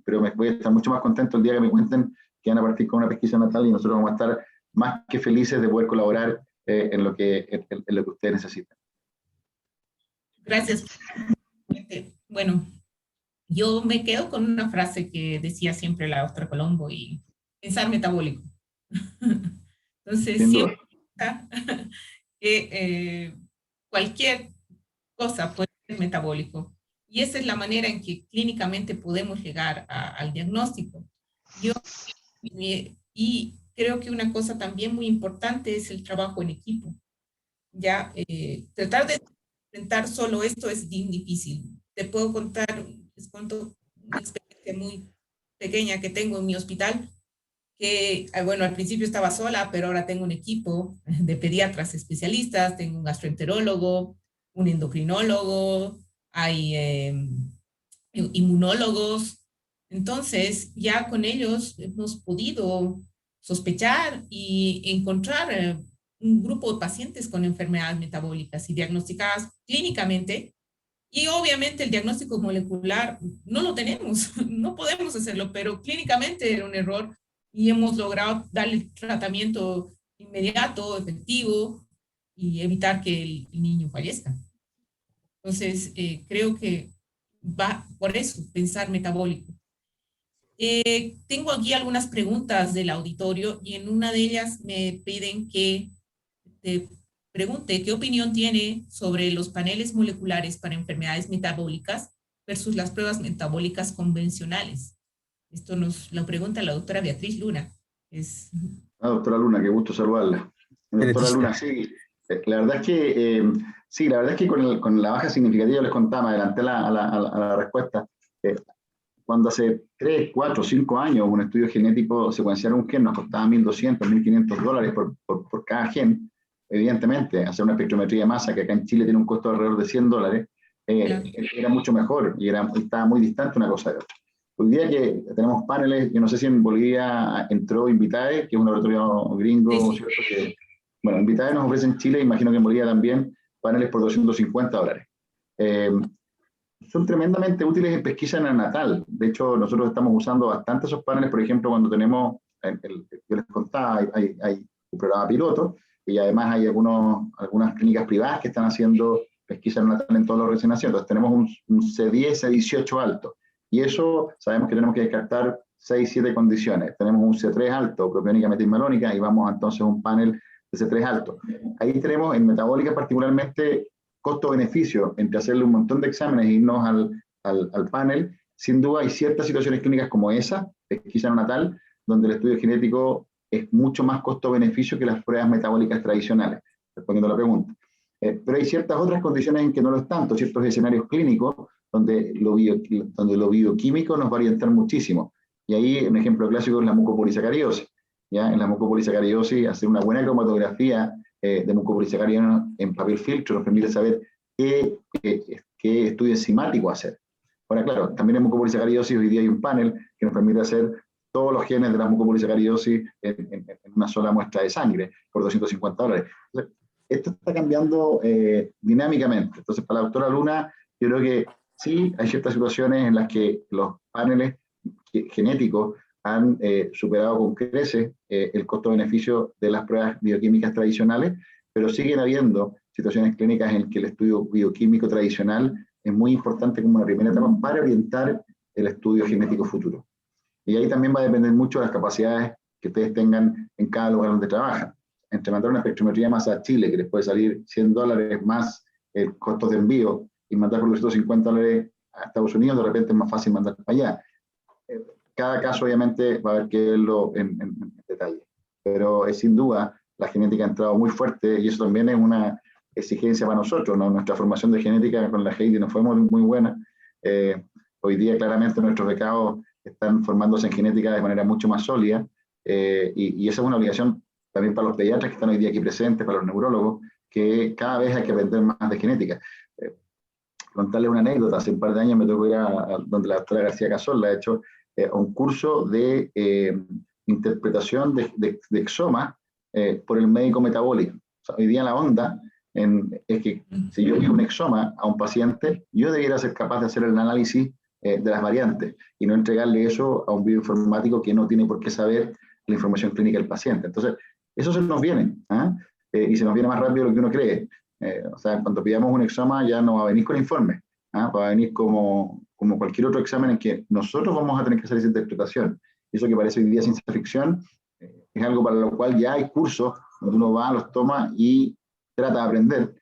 pero me voy a estar mucho más contento el día que me cuenten que van a partir con una pesquisa natal, y nosotros vamos a estar más que felices de poder colaborar en lo que ustedes necesitan. Gracias. Bueno, yo me quedo con una frase que decía siempre la doctora Colombo, y pensar metabólico. Entonces, siempre que cualquier cosa puede ser metabólico. Y esa es la manera en que clínicamente podemos llegar al diagnóstico. Y creo que una cosa también muy importante es el trabajo en equipo. Ya, tratar de enfrentar solo esto es bien difícil. Te puedo contar, les cuento una experiencia muy pequeña que tengo en mi hospital, que, bueno, al principio estaba sola, pero ahora tengo un equipo de pediatras especialistas, tengo un gastroenterólogo, un endocrinólogo, hay inmunólogos. Entonces, ya con ellos hemos podido sospechar y encontrar un grupo de pacientes con enfermedades metabólicas y diagnosticadas clínicamente. Y obviamente el diagnóstico molecular no lo tenemos, no podemos hacerlo, pero clínicamente era un error y hemos logrado darle el tratamiento inmediato, efectivo, y evitar que el niño fallezca. Entonces, creo que va por eso, pensar metabólico. Tengo aquí algunas preguntas del auditorio, y en una de ellas me piden que te pregunte qué opinión tiene sobre los paneles moleculares para enfermedades metabólicas versus las pruebas metabólicas convencionales. Esto nos lo pregunta la doctora Beatriz Luna. Doctora Luna, qué gusto saludarla. Doctora Luna, sí, la verdad es que, sí, la verdad es que con la baja significativa, les contaba, me adelanté a la respuesta. Cuando hace 3, 4, 5 años un estudio genético, secuenciar un gen nos costaba $1.200, $1.500 por cada gen. Evidentemente, hacer una espectrometría de masa, que acá en Chile tiene un costo de alrededor de $100, era mucho mejor y estaba muy distante una cosa de otra. Hoy día que tenemos paneles, yo no sé si en Bolivia entró Invitae, que es un laboratorio gringo, sí. ¿Cierto? Bueno, Invitae nos ofrece en Chile, imagino que en Bolivia también, paneles por $250. Son tremendamente útiles en pesquisa neonatal. De hecho, nosotros estamos usando bastante esos paneles, por ejemplo, cuando tenemos, yo les contaba, hay un programa piloto, y además hay algunas clínicas privadas que están haciendo pesquisa neonatal en todos los recién nacidos. Entonces tenemos un C10, C18 alto, y eso sabemos que tenemos que descartar 6, 7 condiciones. Tenemos un C3 alto, propiónica metilmalónica, y vamos entonces a un panel de C3 alto. Ahí tenemos en metabólica particularmente costo-beneficio entre hacerle un montón de exámenes e irnos al panel. Sin duda hay ciertas situaciones clínicas como esa, pesquisa neonatal, donde el estudio genético es mucho más costo-beneficio que las pruebas metabólicas tradicionales, respondiendo a la pregunta. Pero hay ciertas otras condiciones en que no lo es tanto, ciertos escenarios clínicos donde lo bioquímico nos va a orientar muchísimo. Y ahí un ejemplo clásico es la mucopolisacaridosis. ¿Ya? En la mucopolisacaridosis, hacer una buena cromatografía de mucopolisacáridos en papel filtro nos permite saber qué estudio enzimático hacer. Ahora, claro, también en mucopolisacaridosis hoy día hay un panel que nos permite hacer todos los genes de la mucopolisacaridosis en una sola muestra de sangre por $250. Entonces, esto está cambiando dinámicamente. Entonces, para la doctora Luna, yo creo que sí, hay ciertas situaciones en las que los paneles genéticos han superado con creces el costo-beneficio de las pruebas bioquímicas tradicionales, pero siguen habiendo situaciones clínicas en las que el estudio bioquímico tradicional es muy importante como una primera etapa para orientar el estudio genético futuro. Y ahí también va a depender mucho de las capacidades que ustedes tengan en cada lugar donde trabajan. Entre mandar una espectrometría de masa a Chile, que les puede salir $100 más el costo de envío, y mandar por $250 a Estados Unidos, de repente es más fácil mandar para allá. Cada caso obviamente va a haber que verlo en detalle, pero sin duda la genética ha entrado muy fuerte, y eso también es exigencia para nosotros, ¿no? Nuestra formación de genética con la Heidi no fue muy buena. Hoy día claramente nuestros becados están formándose en genética de manera mucho más sólida, y esa es una obligación también para los pediatras que están hoy día aquí presentes, para los neurólogos, que cada vez hay que aprender más de genética. Contarles una anécdota: hace un par de años me tocó ir a donde la doctora García Cazorla, de hecho, a un curso de interpretación de exoma por el médico metabólico. O sea, hoy día la onda es que si yo envío un exoma a un paciente, yo debiera ser capaz de hacer el análisis de las variantes y no entregarle eso a un bioinformático que no tiene por qué saber la información clínica del paciente. Entonces, eso se nos viene, y se nos viene más rápido de lo que uno cree. O sea, cuando pidamos un exoma ya no va a venir con informe, va a venir como cualquier otro examen en que nosotros vamos a tener que hacer esa interpretación. Eso que parece hoy día ciencia ficción, es algo para lo cual ya hay cursos donde uno va, los toma y trata de aprender,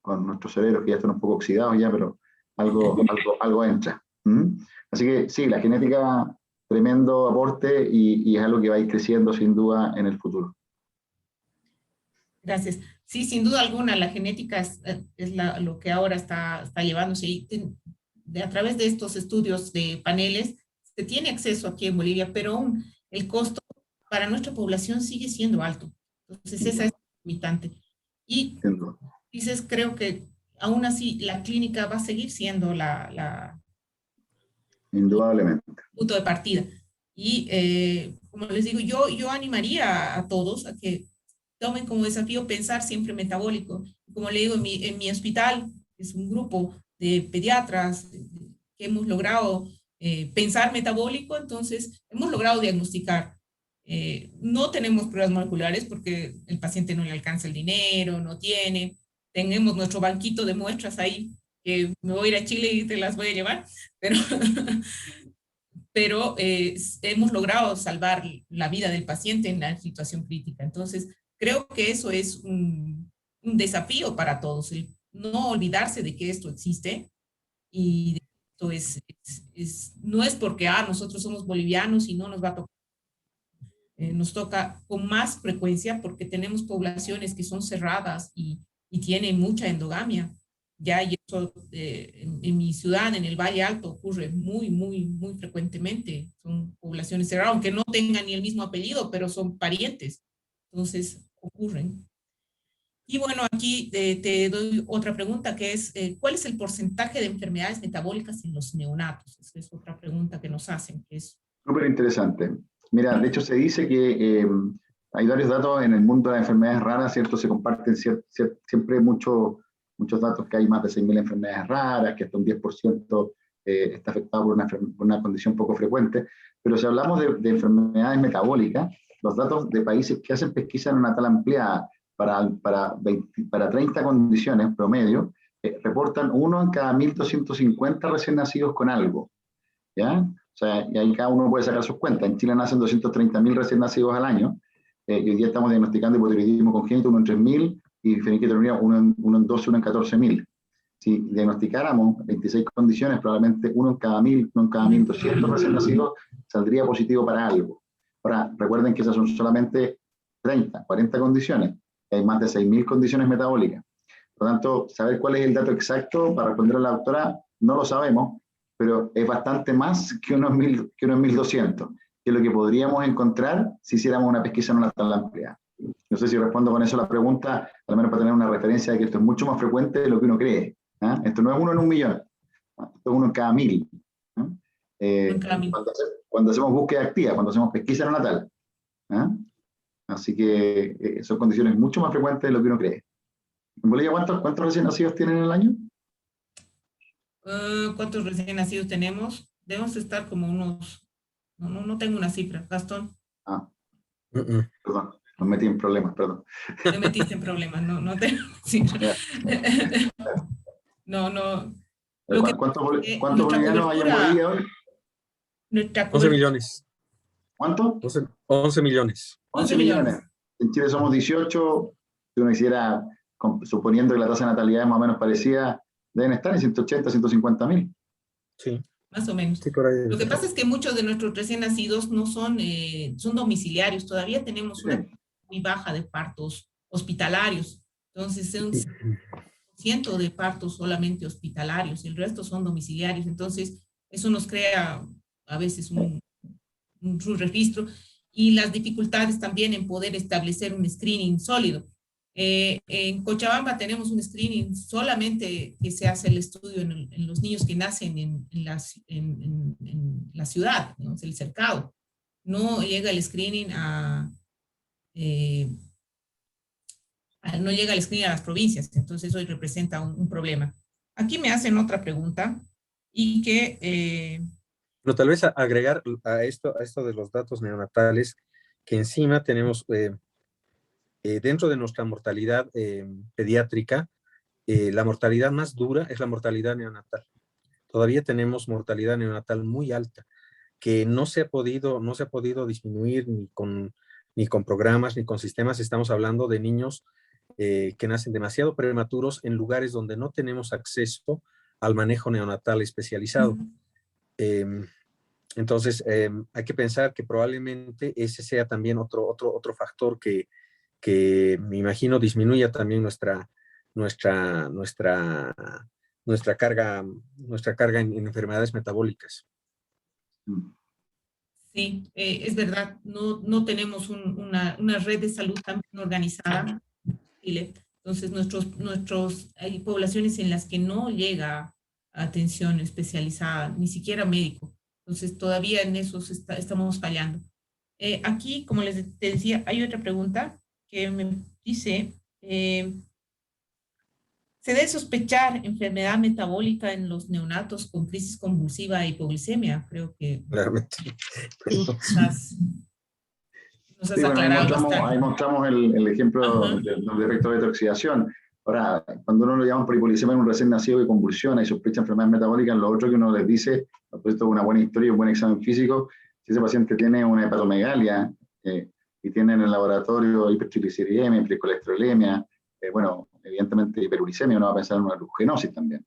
con nuestros cerebros que ya están un poco oxidados ya, pero algo entra. Así que sí, la genética, tremendo aporte, y es algo que va a ir creciendo sin duda en el futuro. Gracias. Sí, sin duda alguna, la genética es lo que ahora está llevándose. Y a través de estos estudios de paneles, se tiene acceso aquí en Bolivia, pero aún el costo para nuestra población sigue siendo alto. Entonces, esa es limitante. Y dices, creo que aún así la clínica va a seguir siendo indudablemente, el punto de partida. Y como les digo, yo animaría a todos a que tomen como desafío pensar siempre metabólico. Como le digo, en mi hospital es un grupo de pediatras que hemos logrado pensar metabólico, entonces hemos logrado diagnosticar. No tenemos pruebas moleculares porque el paciente no le alcanza el dinero, no tiene. Tenemos nuestro banquito de muestras ahí, que me voy a ir a Chile y te las voy a llevar, pero hemos logrado salvar la vida del paciente en la situación crítica. Entonces, creo que eso es un desafío para todos, el no olvidarse de que esto existe, y esto no es porque nosotros somos bolivianos y no nos va a tocar. Nos toca con más frecuencia porque tenemos poblaciones que son cerradas y tienen mucha endogamia. Ya, y eso en mi ciudad, en el Valle Alto, ocurre muy frecuentemente. Son poblaciones cerradas, aunque no tengan ni el mismo apellido, pero son parientes. Entonces, ocurren. Y bueno, aquí te doy otra pregunta, que es, ¿cuál es el porcentaje de enfermedades metabólicas en los neonatos? Esa es otra pregunta que nos hacen, que es... Súper interesante. Mira, de hecho se dice que hay varios datos en el mundo de las enfermedades raras, ¿cierto? Se comparten siempre muchos datos, que hay más de 6.000 enfermedades raras, que hasta un 10% está afectado por una condición poco frecuente. Pero si hablamos de enfermedades metabólicas, los datos de países que hacen pesquisa en una tala ampliada para 30 condiciones promedio, reportan 1 en cada 1.250 recién nacidos con algo, ¿ya? O sea, y ahí cada uno puede sacar sus cuentas. En Chile nacen 230.000 recién nacidos al año, y hoy día estamos diagnosticando hipotiroidismo congénito, 1 en 3.000, y feniquitolonía 1 en 12, 1 en 14.000. Si diagnosticáramos 26 condiciones, probablemente 1 en cada 1.000, 1 en cada 1.200 recién nacidos saldría positivo para algo. Ahora, recuerden que esas son solamente 30, 40 condiciones. Hay más de 6.000 condiciones metabólicas. Por lo tanto, saber cuál es el dato exacto para responder a la doctora, no lo sabemos, pero es bastante más que unos 1.200, que es lo que podríamos encontrar si hiciéramos una pesquisa en una tala amplia. No sé si respondo con eso la pregunta, al menos para tener una referencia de que esto es mucho más frecuente de lo que uno cree. Esto no es 1 en 1.000.000, esto es 1 en cada 1.000. Cuando hacemos búsqueda activa, cuando hacemos pesquisa en una tala. Así que son condiciones mucho más frecuentes de lo que uno cree. ¿En Bolivia cuántos recién nacidos tienen en el año? ¿Cuántos recién nacidos tenemos? Debemos estar como unos... No tengo una cifra. Gastón. Perdón, nos metí en problemas, perdón. Me metiste en problemas, no tengo cifra. No. ¿Cuántos bolivianos hay en Bolivia hoy? 11 millones. ¿Cuánto? 11 millones. 11 millones. En Chile somos 18. Si uno hiciera, suponiendo que la tasa de natalidad es más o menos parecida, deben estar en 180, 150.000. Sí. Más o menos. Sí, por ahí. Lo que pasa es que muchos de nuestros recién nacidos no son domiciliarios. Todavía tenemos una muy baja de partos hospitalarios. Entonces, un 100% de partos solamente hospitalarios, el resto son domiciliarios. Entonces, eso nos crea a veces un registro y las dificultades también en poder establecer un screening sólido. En Cochabamba tenemos un screening solamente que se hace el estudio en los niños que nacen en la ciudad, ¿no? Es el cercado. No llega el screening no llega el screening a las provincias, entonces hoy representa un problema. Aquí me hacen otra pregunta y que... Pero tal vez agregar a esto de los datos neonatales, que encima tenemos dentro de nuestra mortalidad pediátrica, la mortalidad más dura es la mortalidad neonatal. Todavía tenemos mortalidad neonatal muy alta, que no se ha podido disminuir ni con programas, ni con sistemas. Estamos hablando de niños que nacen demasiado prematuros en lugares donde no tenemos acceso al manejo neonatal especializado. Entonces, hay que pensar que probablemente ese sea también otro factor que me imagino disminuya también nuestra carga en enfermedades metabólicas. Sí, es verdad, no tenemos una red de salud tan bien organizada en Chile. Entonces, hay poblaciones en las que no llega atención especializada, ni siquiera médico. Entonces, todavía en eso estamos fallando. Aquí, como les decía, hay otra pregunta que me dice, ¿se debe sospechar enfermedad metabólica en los neonatos con crisis convulsiva e hipoglicemia? Creo que Claramente. Sí. nos has aclarado bastante. Ahí mostramos el ejemplo de los efectos de detoxidación. Ahora, cuando uno lo llama por hipoglicemia en un recién nacido que convulsiona y sospecha enfermedades metabólicas, lo otro que uno les dice, después de una buena historia y un buen examen físico, si ese paciente tiene una hepatomegalia y tiene en el laboratorio hipertrigliceridemia, hipercolesterolemia, bueno, evidentemente hiperuricemia, uno va a pensar en una glucogenosis también.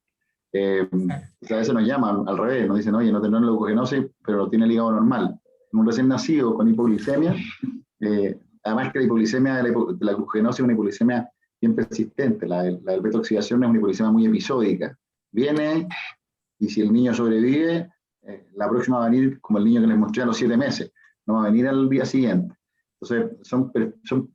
A veces nos llaman al revés, nos dicen, oye, no tendrán glucogenosis, pero tiene el hígado normal. En un recién nacido con hipoglicemia, además que la hipoglicemia de la glucogenosis es una hipoglicemia bien persistente, la del beta-oxidación es una hipoglicemia muy episódica. Viene, y si el niño sobrevive, la próxima va a venir como el niño que les mostré a los 7 meses, no va a venir al día siguiente. Entonces,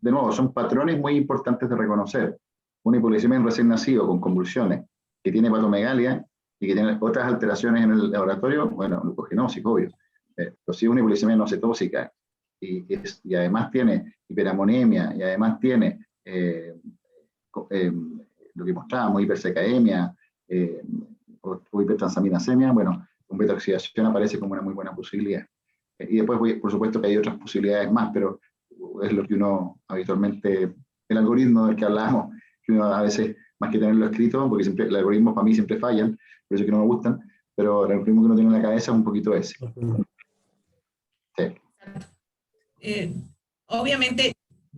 de nuevo, son patrones muy importantes de reconocer. Una hipoglicemia en recién nacido con convulsiones, que tiene hepatomegalia y que tiene otras alteraciones en el laboratorio, bueno, glucogenosis, obvio. Pero si es una hipoglicemia no cetósica y además tiene hiperamonemia y además tiene lo que mostrábamos, hipersecaemia o hipertransaminasemia, bueno, con beta-oxidación aparece como una muy buena posibilidad. Y después, por supuesto, que hay otras posibilidades más, pero es lo que uno habitualmente, el algoritmo del que hablábamos, que uno a veces, más que tenerlo escrito, porque siempre, el algoritmo para mí siempre fallan, por eso que no me gustan, pero el algoritmo que uno tiene en la cabeza es un poquito ese. Sí. Obviamente,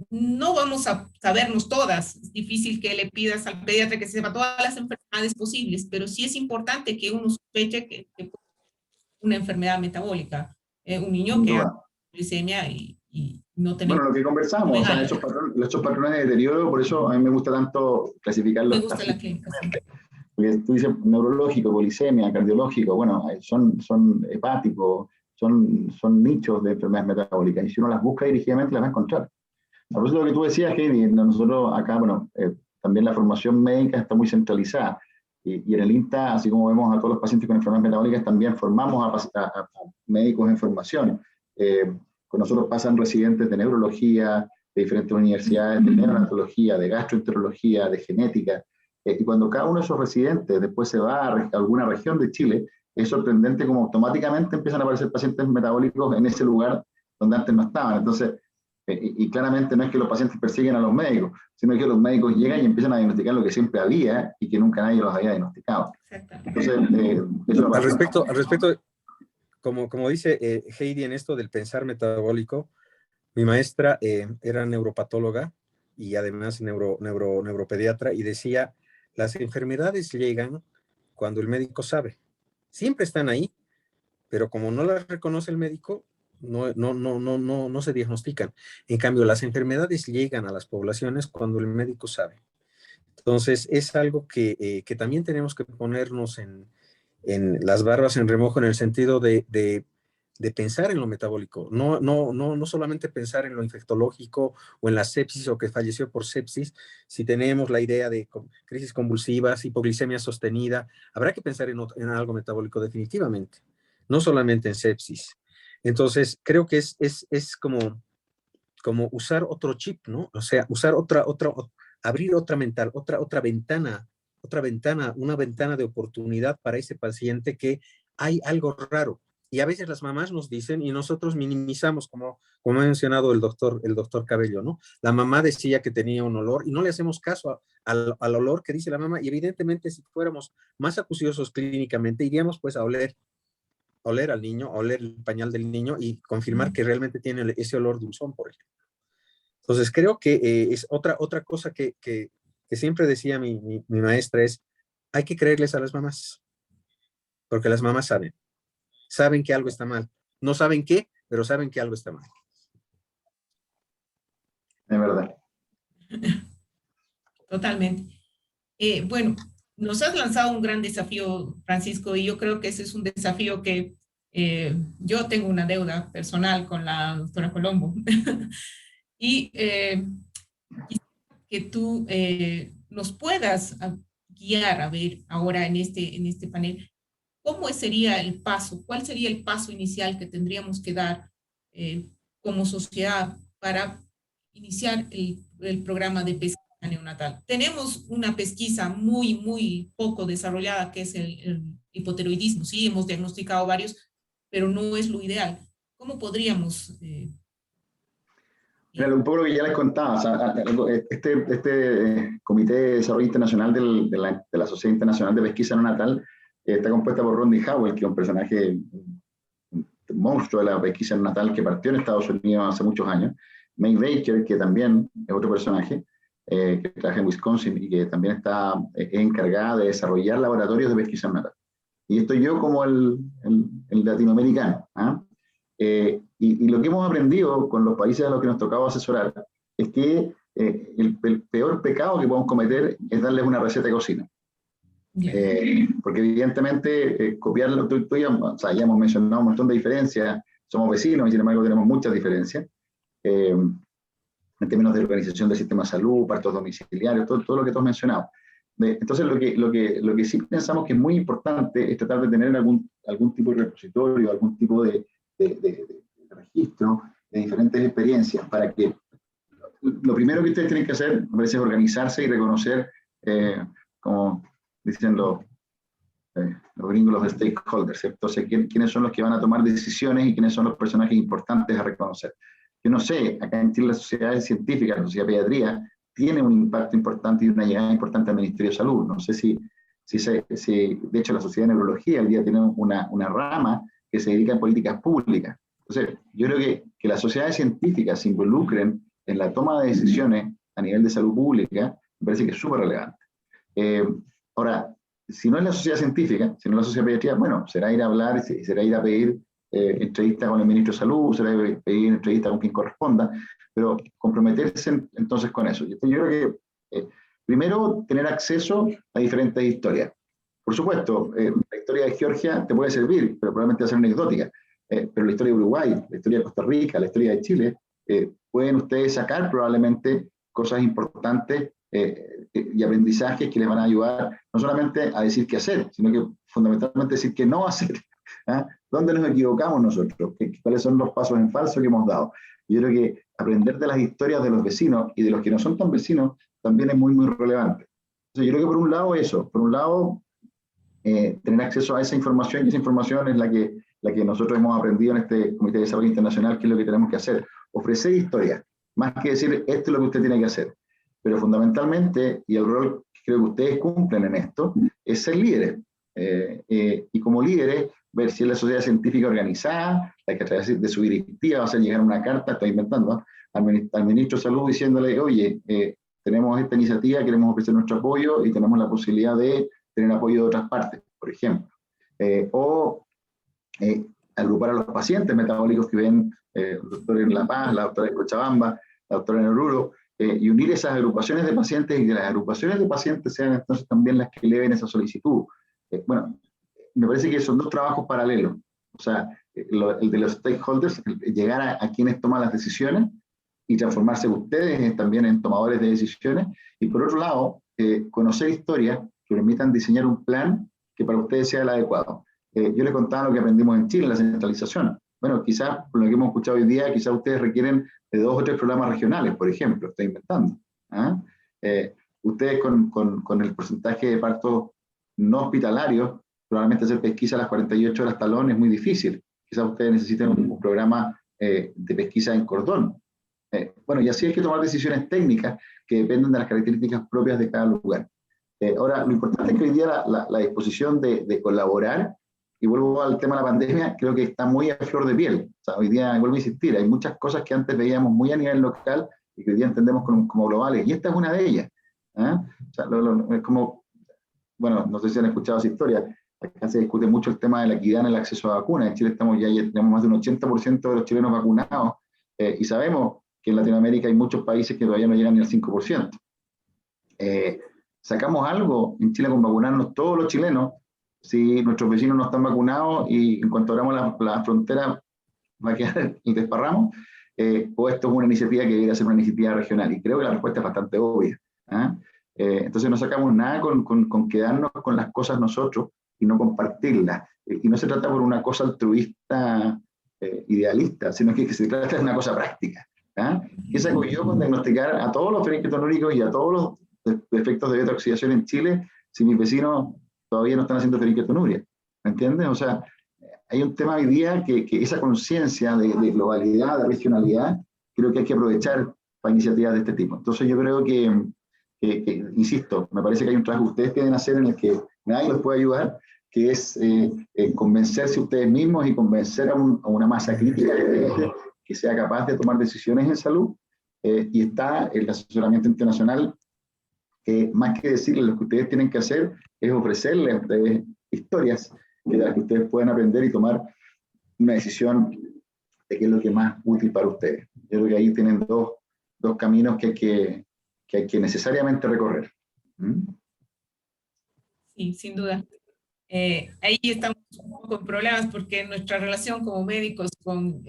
no vamos a sabernos todas. Es difícil que le pidas al pediatra que sepa todas las enfermedades posibles, pero sí es importante que uno sospeche que una enfermedad metabólica. Un niño que ha glicemia y no tener... Bueno, lo que conversamos, o sea, estos patrones de deterioro, por eso a mí me gusta tanto clasificarlos. Me gusta la clínica, sí. Porque tú dices neurológico, glicemia, cardiológico, bueno, son hepáticos, son nichos de enfermedades metabólicas, y si uno las busca dirigidamente las va a encontrar. Por eso lo que tú decías, Heidi, nosotros acá, bueno, también la formación médica está muy centralizada, y en el INTA, así como vemos a todos los pacientes con enfermedades metabólicas, también formamos a médicos en formación. Con nosotros pasan residentes de neurología, de diferentes universidades, de neonatología, de gastroenterología, de genética, y cuando cada uno de esos residentes después se va a alguna región de Chile, es sorprendente cómo automáticamente empiezan a aparecer pacientes metabólicos en ese lugar donde antes no estaban. Entonces, y claramente no es que los pacientes persiguen a los médicos, sino que los médicos llegan y empiezan a diagnosticar lo que siempre había y que nunca nadie los había diagnosticado. Entonces, eso al respecto, como dice Heidi en esto del pensar metabólico, mi maestra era neuropatóloga y además neuropediatra, y decía, las enfermedades llegan cuando el médico sabe. Siempre están ahí, pero como no las reconoce el médico, no se diagnostican. En cambio, las enfermedades llegan a las poblaciones cuando el médico sabe. Entonces, es algo que también tenemos que ponernos en las barbas en remojo en el sentido de pensar en lo metabólico, no solamente pensar en lo infectológico o en la sepsis o que falleció por sepsis. Si tenemos la idea de crisis convulsivas, hipoglicemia sostenida, habrá que pensar en algo metabólico definitivamente, no solamente en sepsis. Entonces, creo que es como usar otro chip, ¿no? O sea, usar abrir otra mental, otra ventana, una ventana de oportunidad para ese paciente que hay algo raro. Y a veces las mamás nos dicen y nosotros minimizamos, como ha mencionado el doctor Cabello, ¿no? La mamá decía que tenía un olor y no le hacemos caso al olor que dice la mamá. Y evidentemente, si fuéramos más acuciosos clínicamente, iríamos pues a oler al niño, a oler el pañal del niño y confirmar que realmente tiene ese olor dulzón, por ejemplo. Entonces, creo que es otra cosa que siempre decía mi maestra es, hay que creerles a las mamás, porque las mamás saben que algo está mal. No saben qué, pero saben que algo está mal. Es verdad. Totalmente. Bueno, nos has lanzado un gran desafío, Francisco, y yo creo que ese es un desafío que yo tengo una deuda personal con la doctora Colombo. Y que tú nos puedas guiar a ver ahora en este panel, ¿cómo sería el paso? ¿Cuál sería el paso inicial que tendríamos que dar como sociedad para iniciar el programa de pesquisa neonatal? Tenemos una pesquisa muy poco desarrollada, que es el hipotiroidismo. Sí, hemos diagnosticado varios, pero no es lo ideal. ¿Cómo podríamos Mira, un poco lo que ya les contaba, o sea, este Comité de Desarrollo Internacional de la Sociedad Internacional de Pesquisa Neonatal está compuesta por Rodney Howell, que es un personaje, un monstruo de la pesquisa neonatal que partió en Estados Unidos hace muchos años, May Baker, que también es otro personaje, que trabaja en Wisconsin y que también es encargada de desarrollar laboratorios de pesquisa neonatal. Y estoy yo como el latinoamericano, ¿ah? Y lo que hemos aprendido con los países a los que nos tocaba asesorar es que el peor pecado que podemos cometer es darles una receta de cocina. Porque evidentemente copiarlo, o sea, ya hemos mencionado un montón de diferencias, somos vecinos y sin embargo tenemos muchas diferencias en términos de organización del sistema de salud, partos domiciliarios, todo lo que tú has mencionado. Entonces lo que sí pensamos que es muy importante es tratar de tener algún tipo de repositorio, algún tipo de registro de diferentes experiencias para que lo primero que ustedes tienen que hacer, me parece, es organizarse y reconocer, como dicen los gringos, los stakeholders, ¿cierto? O sea, quiénes son los que van a tomar decisiones y quiénes son los personajes importantes a reconocer. Yo no sé, acá en Chile la sociedad científica, la sociedad de pediatría, tiene un impacto importante y una llegada importante al Ministerio de Salud. No sé si de hecho la sociedad de neurología hoy día tiene una rama que se dedica a políticas públicas. Entonces, yo creo que las sociedades científicas se involucren en la toma de decisiones a nivel de salud pública, me parece que es súper relevante. Ahora, si no es la sociedad científica, si no es la sociedad de pediatría, bueno, será ir a hablar, será ir a pedir entrevista con el ministro de Salud, será pedir entrevista con quien corresponda, pero comprometerse entonces con eso. Yo creo que primero, tener acceso a diferentes historias. Por supuesto, la historia de Georgia te puede servir, pero probablemente va a ser anecdótica. Pero la historia de Uruguay, la historia de Costa Rica, la historia de Chile, pueden ustedes sacar probablemente cosas importantes y aprendizajes que les van a ayudar no solamente a decir qué hacer, sino que fundamentalmente decir qué no hacer. ¿Ah? ¿Dónde nos equivocamos nosotros? ¿Cuáles son los pasos en falso que hemos dado? Yo creo que aprender de las historias de los vecinos y de los que no son tan vecinos también es muy relevante. Entonces, yo creo que por un lado eso, por un lado tener acceso a esa información, y esa información es la que nosotros hemos aprendido en este Comité de Desarrollo Internacional, que es lo que tenemos que hacer, ofrecer historias, más que decir esto es lo que usted tiene que hacer, pero fundamentalmente, y el rol que creo que ustedes cumplen en esto, es ser líderes, y como líderes, ver si es la sociedad científica organizada, la que a través de su directiva va a hacer llegar una carta, estoy inventando, al ministro de Salud diciéndole, oye, tenemos esta iniciativa, queremos ofrecer nuestro apoyo y tenemos la posibilidad de tener apoyo de otras partes, por ejemplo. Agrupar a los pacientes metabólicos que ven el doctor en La Paz, la doctora en Cochabamba, la doctora en Oruro, y unir esas agrupaciones de pacientes y que las agrupaciones de pacientes sean entonces también las que eleven esa solicitud. Bueno, me parece que son dos trabajos paralelos. O sea, el de los stakeholders, llegar a quienes toman las decisiones y transformarse ustedes también en tomadores de decisiones. Y por otro lado, conocer historias que permitan diseñar un plan que para ustedes sea el adecuado. Yo les contaba lo que aprendimos en Chile, la centralización. Bueno, quizás, por lo que hemos escuchado hoy día, quizás ustedes requieren de 2 o 3 programas regionales, por ejemplo, estoy inventando. Ustedes con el porcentaje de partos no hospitalarios, probablemente hacer pesquisa a las 48 horas talón es muy difícil. Quizás ustedes necesiten un programa de pesquisa en cordón. Bueno, y así hay que tomar decisiones técnicas que dependen de las características propias de cada lugar. Ahora, lo importante es que hoy día la disposición de colaborar, y vuelvo al tema de la pandemia, creo que está muy a flor de piel. O sea, hoy día, vuelvo a insistir, hay muchas cosas que antes veíamos muy a nivel local y que hoy día entendemos como globales, y esta es una de ellas. O sea, es como, bueno, no sé si han escuchado esa historia, acá se discute mucho el tema de la equidad en el acceso a vacunas. En Chile ya tenemos más de un 80% de los chilenos vacunados, y sabemos que en Latinoamérica hay muchos países que todavía no llegan ni al 5%. ¿Sacamos algo en Chile con vacunarnos todos los chilenos si nuestros vecinos no están vacunados y en cuanto abramos la frontera va a quedar el desparramo? ¿O esto es una iniciativa que debería ser una iniciativa regional? Y creo que la respuesta es bastante obvia. Entonces no sacamos nada con quedarnos con las cosas nosotros y no compartirlas. Y no se trata por una cosa altruista idealista, sino que se trata de una cosa práctica. ¿Qué saco yo con diagnosticar a todos los fenilketonúricos y a todos los efectos de beta-oxidación en Chile si mis vecinos todavía no están haciendo fenilketonuria? ¿Me entiendes? O sea, hay un tema hoy día que esa conciencia de globalidad, de regionalidad, creo que hay que aprovechar para iniciativas de este tipo. Entonces yo creo que insisto, me parece que hay un trabajo que ustedes tienen que hacer en el que nadie los puede ayudar, que es convencerse ustedes mismos y convencer a una masa crítica que sea capaz de tomar decisiones en salud, y está el asesoramiento internacional, que más que decirles lo que ustedes tienen que hacer, es ofrecerles a ustedes historias de las que ustedes pueden aprender y tomar una decisión de qué es lo que es más útil para ustedes. Yo creo que ahí tienen dos caminos que hay que necesariamente recorrer. Sí, sin duda. Ahí estamos un poco en problemas porque nuestra relación como médicos con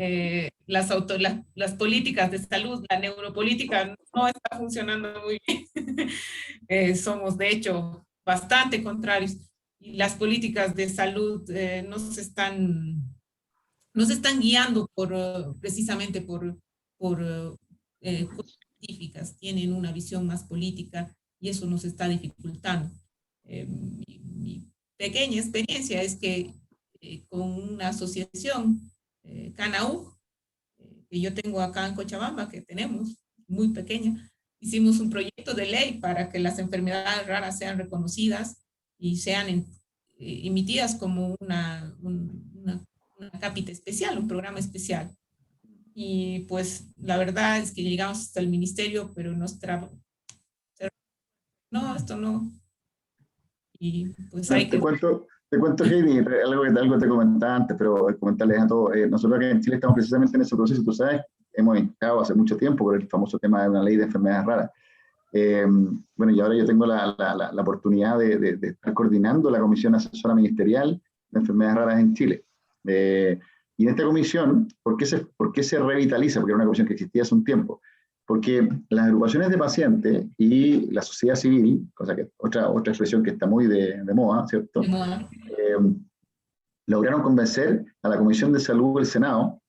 las políticas de salud, la neuropolítica, no está funcionando muy bien. Somos, de hecho, bastante contrarios. Y las políticas de salud no se están guiando precisamente por científicas, tienen una visión más política y eso nos está dificultando. Mi pequeña experiencia es que con una asociación, CANAUG, que yo tengo acá en Cochabamba, que tenemos, muy pequeña, hicimos un proyecto de ley para que las enfermedades raras sean reconocidas y sean emitidas como una cápita especial, un programa especial. Y pues la verdad es que llegamos hasta el ministerio, pero no, esto no. Y pues hay que... Te cuento, Heidi, algo te comentaba antes, pero comentarles a todos. Nosotros acá en Chile estamos precisamente en ese proceso, tú sabes, hemos estado hace mucho tiempo por el famoso tema de una ley de enfermedades raras. Bueno, y ahora yo tengo la oportunidad de estar coordinando la Comisión Asesora Ministerial de Enfermedades Raras en Chile. Y en esta comisión, ¿por qué se revitaliza? Porque era una comisión que existía hace un tiempo. Porque las agrupaciones de pacientes y la sociedad civil, cosa que otra expresión que está muy de moda, ¿cierto? Lograron convencer a la Comisión de Salud del Senado,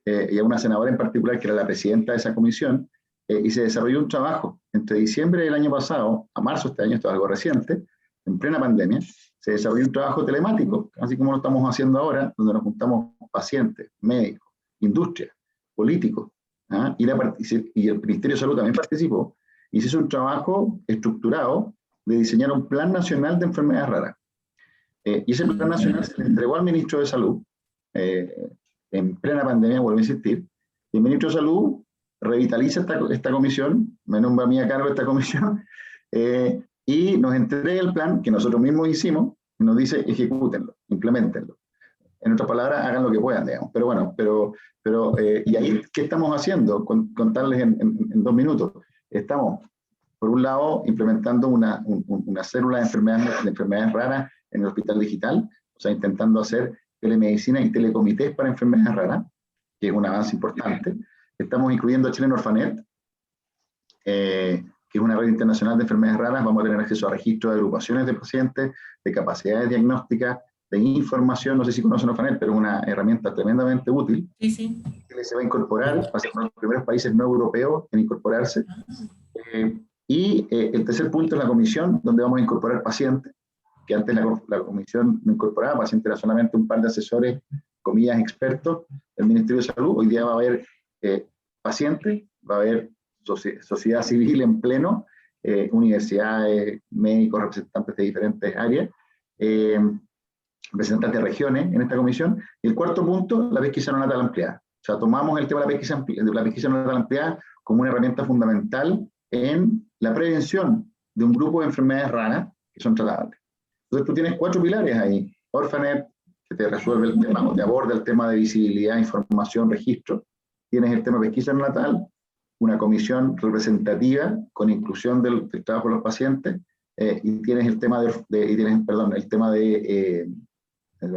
y a una senadora en particular, que era la presidenta de esa comisión, y se desarrolló un trabajo entre diciembre del año pasado a marzo de este año, esto es algo reciente, en plena pandemia, se desarrolló un trabajo telemático, así como lo estamos haciendo ahora, donde nos juntamos pacientes, médicos, industria, políticos, y el Ministerio de Salud también participó, y se hizo un trabajo estructurado de diseñar un plan nacional de enfermedades raras. Y ese plan nacional se le entregó al ministro de Salud, en plena pandemia, vuelvo a insistir, y el ministro de Salud revitaliza esta comisión, me nombra a mí a cargo de esta comisión, y nos entrega el plan que nosotros mismos hicimos, y nos dice, ejecútenlo, implementenlo. En otras palabras, hagan lo que puedan, digamos. Pero bueno, y ahí, ¿qué estamos haciendo? Contarles en 2 minutos. Estamos, por un lado, implementando una célula de enfermedades raras en el hospital digital, o sea, intentando hacer telemedicina y telecomités para enfermedades raras, que es un avance importante. Estamos incluyendo a Chile en Orfanet, que es una red internacional de enfermedades raras. Vamos a tener acceso a registros de agrupaciones de pacientes, de capacidades diagnósticas, de información. No sé si conocen Orfanet, pero es una herramienta tremendamente útil. Sí, sí. Que se va a incorporar, va a ser uno de los primeros países no europeos en incorporarse. El tercer punto es la comisión, donde vamos a incorporar pacientes, que antes la comisión no incorporaba, pacientes era solamente un par de asesores, comillas, expertos del Ministerio de Salud. Hoy día va a haber pacientes, va a haber sociedad civil en pleno, universidades, médicos, representantes de diferentes áreas, representantes de regiones en esta comisión. Y el cuarto punto, la pesquisa neonatal ampliada. O sea, tomamos el tema de la pesquisa neonatal ampliada como una herramienta fundamental en la prevención de un grupo de enfermedades raras que son tratables. Entonces tú tienes 4 pilares ahí. Orfanet, que te resuelve el tema, o te aborda el tema de visibilidad, información, registro. Tienes el tema de pesquisa neonatal, una comisión representativa con inclusión del trabajo de los pacientes, y tienes el tema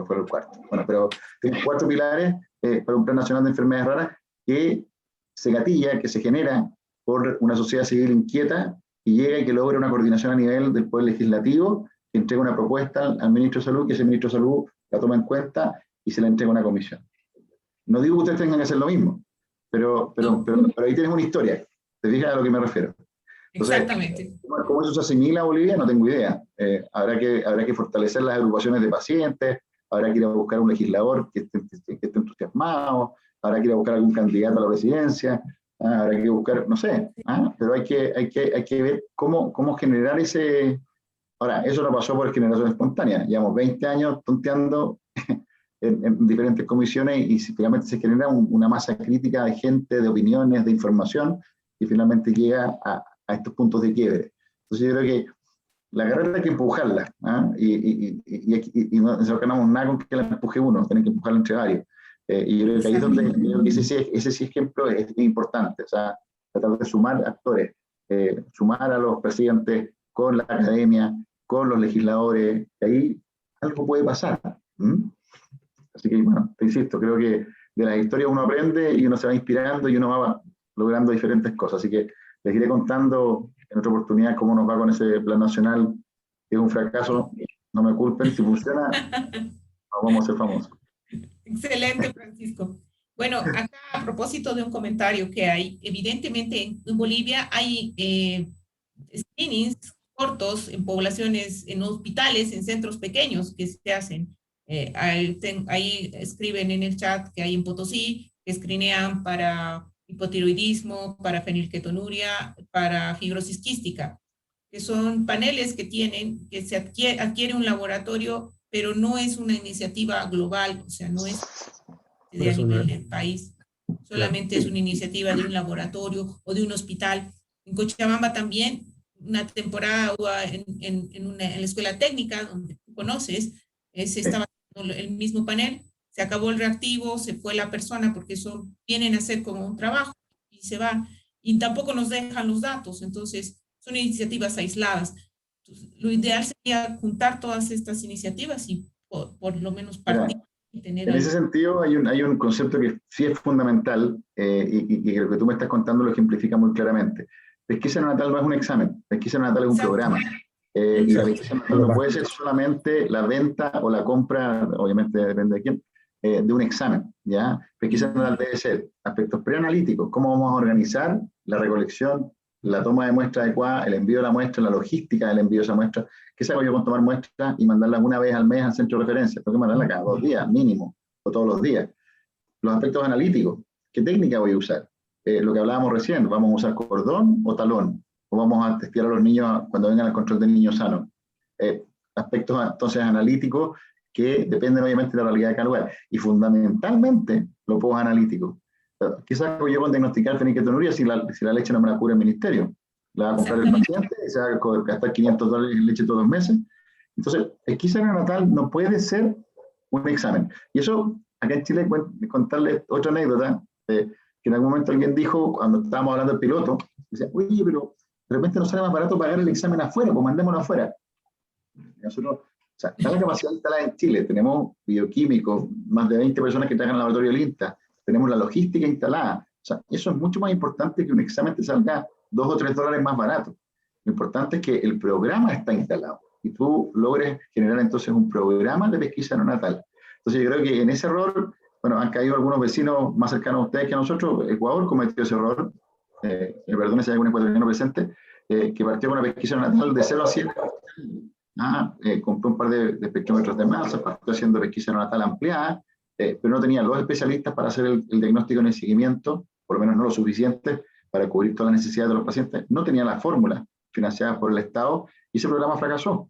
fue el cuarto. Bueno, pero tienes 4 pilares para un plan nacional de enfermedades raras que se gatilla, que se genera por una sociedad civil inquieta y llega y que logra una coordinación a nivel del Poder Legislativo, que entrega una propuesta al Ministro de Salud, que ese Ministro de Salud la toma en cuenta y se la entrega a una comisión. No digo que ustedes tengan que hacer lo mismo, pero ahí tienes una historia. ¿Te fijas a lo que me refiero? Entonces, exactamente. ¿Cómo eso se asimila a Bolivia? No tengo idea. Habrá que fortalecer las agrupaciones de pacientes, habrá que ir a buscar un legislador que esté entusiasmado, habrá que ir a buscar algún candidato a la presidencia, habrá que buscar, no sé, pero hay que ver cómo generar ese... Ahora, eso no pasó por generación espontánea. Llevamos 20 años tonteando en diferentes comisiones y finalmente se genera una masa crítica de gente, de opiniones, de información, y finalmente llega a estos puntos de quiebre. Entonces yo creo que la carrera hay que empujarla, y no ganamos nada con que la empuje uno, tienen que empujarla entre varios. Y yo creo que ahí es donde creo que ese sí ejemplo es importante, o sea, tratar de sumar actores, sumar a los presidentes con la academia, con los legisladores, que ahí algo puede pasar. Así que, bueno, te insisto, creo que de las historias uno aprende y uno se va inspirando y uno va logrando diferentes cosas. Así que les iré contando en otra oportunidad cómo nos va con ese plan nacional, que es un fracaso. No me culpen, si funciona, vamos a ser famosos. Excelente, Francisco. Bueno, acá a propósito de un comentario que hay, evidentemente en Bolivia hay screenings cortos en poblaciones, en hospitales, en centros pequeños que se hacen. Ahí escriben en el chat que hay en Potosí, que screenean para hipotiroidismo, para fenilketonuria, para fibrosis quística, que son paneles que se adquiere un laboratorio, pero no es una iniciativa global, o sea, no es a nivel del país, solamente es una iniciativa de un laboratorio o de un hospital. En Cochabamba también, una temporada en la escuela técnica, donde tú conoces, se estaba haciendo el mismo panel, se acabó el reactivo, se fue la persona porque vienen a hacer como un trabajo y se va. Y tampoco nos dejan los datos, entonces son iniciativas aisladas. Entonces, lo ideal sería juntar todas estas iniciativas y por lo menos partir. En ese sentido hay un concepto que sí es fundamental, y lo que tú me estás contando lo ejemplifica muy claramente. Pesquisa neonatal no es un examen, pesquisa neonatal es un programa. Y la pesquisa neonatal no puede ser solamente la venta o la compra, obviamente depende de quién, de un examen, ¿ya? Pesquisa neonatal debe ser aspectos preanalíticos, cómo vamos a organizar la recolección, la toma de muestra adecuada, el envío de la muestra, la logística del envío de esa muestra. ¿Qué saco yo con tomar muestras y mandarlas una vez al mes al centro de referencia? Tengo que mandarla cada 2 días, mínimo, o todos los días. Los aspectos analíticos, ¿qué técnica voy a usar? Lo que hablábamos recién, ¿vamos a usar cordón o talón? ¿O vamos a testear a los niños cuando vengan al control del niño sano? Aspectos entonces analíticos que dependen obviamente de la realidad de cada lugar. Y fundamentalmente los posanalíticos. ¿Qué saco yo con diagnosticar fenilketonuria si la leche no me la cubre el ministerio? La va a comprar el paciente y se va a gastar $500 en leche todos los meses. Entonces, pesquisa neonatal no puede ser un examen. Y eso, acá en Chile, contarles otra anécdota, que en algún momento alguien dijo, cuando estábamos hablando del piloto, Decía, oye, pero de repente nos sale más barato pagar el examen afuera, pues mandémoslo afuera. Y nosotros, o sea, está la capacidad instalada en Chile, tenemos bioquímicos, más de 20 personas que trabajan en el laboratorio del INTA, tenemos la logística instalada. O sea, eso es mucho más importante que un examen te salga $2 o $3 más barato. Lo importante es que el programa está instalado y tú logres generar entonces un programa de pesquisa neonatal. Entonces yo creo que en ese error, bueno, han caído algunos vecinos más cercanos a ustedes que a nosotros. Ecuador cometió ese error, perdón si hay algún ecuatoriano presente, que partió con una pesquisa neonatal de 0 a 7. Compró un par de espectrómetros de masa, partió haciendo pesquisa neonatal ampliada, pero no tenía los especialistas para hacer el diagnóstico en el seguimiento, por lo menos no lo suficiente para cubrir todas las necesidades de los pacientes. No tenía la fórmula financiada por el Estado y ese programa fracasó.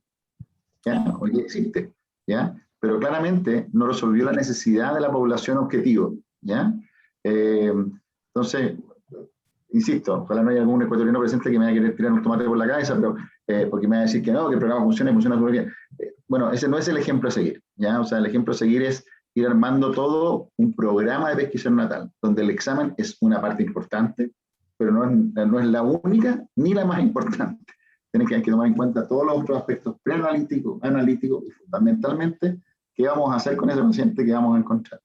¿Ya? Hoy existe, ¿ya? Pero claramente no resolvió la necesidad de la población objetivo. ¿Ya? Entonces, insisto, ojalá no haya algún ecuatoriano presente que me vaya a querer tirar un tomate por la cabeza, pero porque me va a decir que no, que el programa funciona y funciona súper bien. Bueno, ese no es el ejemplo a seguir. ¿Ya? O sea, el ejemplo a seguir es ir armando todo un programa de pesquisa neonatal, donde el examen es una parte importante, pero no es la única ni la más importante. Tienen que tomar en cuenta todos los otros aspectos preanalíticos, analíticos y fundamentalmente qué vamos a hacer con ese paciente que vamos a encontrar.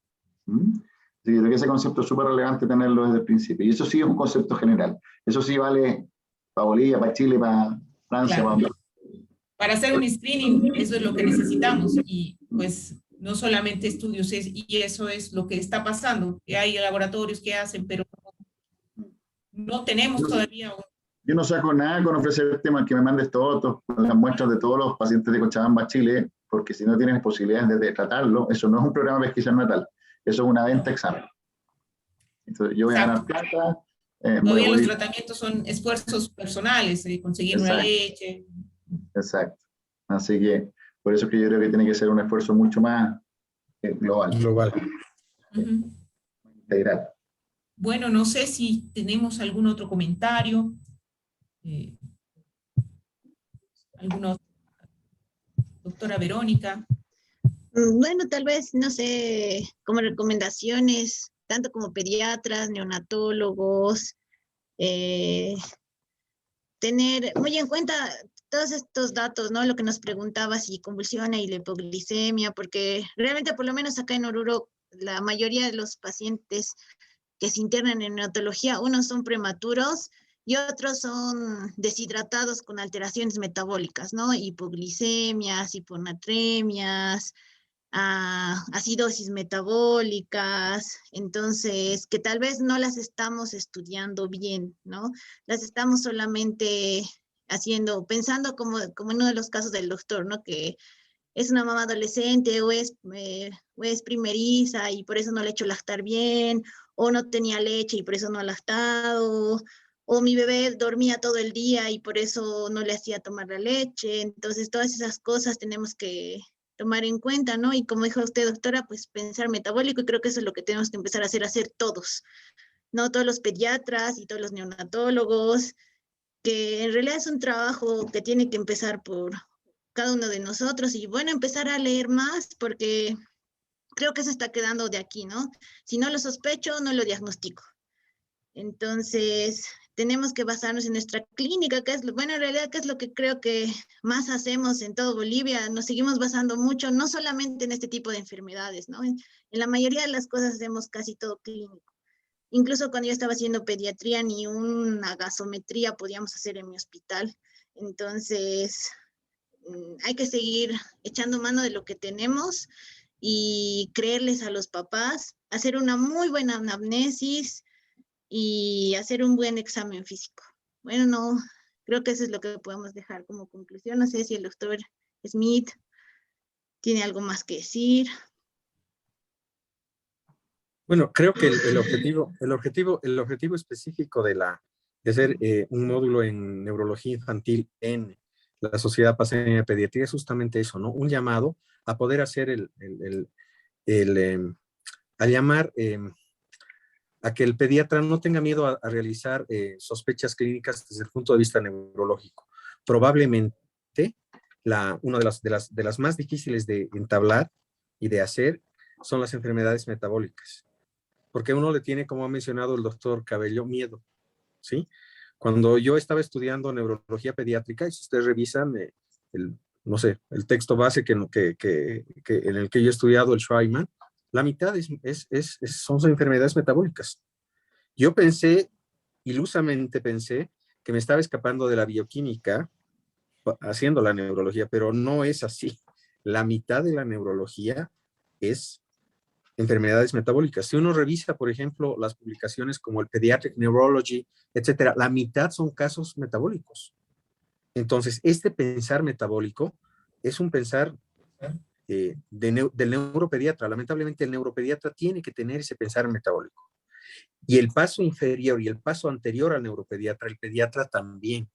Así que creo que ese concepto es súper relevante tenerlo desde el principio. Y eso sí es un concepto general. Eso sí vale para Bolivia, para Chile, para Francia. Claro. Para hacer un screening, eso es lo que necesitamos. Y pues no solamente estudios, y eso es lo que está pasando. Hay laboratorios que hacen, pero no tenemos todavía. Yo no saco nada con ofrecer temas que me mandes todos las muestras de todos los pacientes de Cochabamba, Chile, porque si no tienes posibilidades de tratarlo, eso no es un programa de pesquisa neonatal, eso es una venta examen. Entonces yo voy a ganar plata. Todavía los tratamientos son esfuerzos personales, conseguir una leche. Exacto. Así que por eso es que yo creo que tiene que ser un esfuerzo mucho más global. Integral. Bueno, no sé si tenemos algún otro comentario. ¿Alguna doctora Verónica? Bueno, tal vez, no sé, como recomendaciones, tanto como pediatras, neonatólogos, tener muy en cuenta todos estos datos, ¿no? Lo que nos preguntaba si convulsiona y la hipoglicemia, porque realmente por lo menos acá en Oruro, la mayoría de los pacientes que se internan en neonatología, unos son prematuros y otros son deshidratados con alteraciones metabólicas, ¿no? Hipoglicemias, hiponatremias, acidosis metabólicas, entonces que tal vez no las estamos estudiando bien, ¿no? Las estamos solamente haciendo, pensando como en uno de los casos del doctor, ¿no? Que es una mamá adolescente o es primeriza y por eso no le he hecho lactar bien, o no tenía leche y por eso no ha lactado, o mi bebé dormía todo el día y por eso no le hacía tomar la leche. Entonces todas esas cosas tenemos que tomar en cuenta, ¿no? Y como dijo usted, doctora, pues pensar metabólico, y creo que eso es lo que tenemos que empezar a hacer todos, ¿no? Todos los pediatras y todos los neonatólogos, que en realidad es un trabajo que tiene que empezar por cada uno de nosotros y bueno, empezar a leer más porque creo que se está quedando de aquí, ¿no? Si no lo sospecho, no lo diagnostico. Entonces, tenemos que basarnos en nuestra clínica, que es, bueno, en realidad, que es lo que creo que más hacemos en todo Bolivia. Nos seguimos basando mucho, no solamente en este tipo de enfermedades, ¿no? En la mayoría de las cosas hacemos casi todo clínico. Incluso cuando yo estaba haciendo pediatría, ni una gasometría podíamos hacer en mi hospital. Entonces, hay que seguir echando mano de lo que tenemos y creerles a los papás, hacer una muy buena anamnesis y hacer un buen examen físico. Bueno, no, creo que eso es lo que podemos dejar como conclusión. No sé si el doctor Smith tiene algo más que decir. Bueno, creo que el objetivo específico de hacer un módulo en neurología infantil en la Sociedad Paceña de Pediatría es justamente eso, ¿no? Un llamado a poder hacer a llamar a que el pediatra no tenga miedo a realizar sospechas clínicas desde el punto de vista neurológico. Probablemente una de las más difíciles de entablar y de hacer son las enfermedades metabólicas. Porque uno le tiene, como ha mencionado el doctor Cabello, miedo, ¿sí? Cuando yo estaba estudiando neurología pediátrica, y si ustedes revisan no sé, el texto base en el que yo he estudiado, el Schreiman, la mitad son enfermedades metabólicas. Yo ilusamente pensé que me estaba escapando de la bioquímica haciendo la neurología, pero no es así. La mitad de la neurología es enfermedades metabólicas. Si uno revisa, por ejemplo, las publicaciones como el Pediatric Neurology, etcétera, la mitad son casos metabólicos. Entonces, este pensar metabólico es un pensar del neuropediatra. Lamentablemente, el neuropediatra tiene que tener ese pensar metabólico. Y el paso inferior y el paso anterior al neuropediatra, el pediatra también.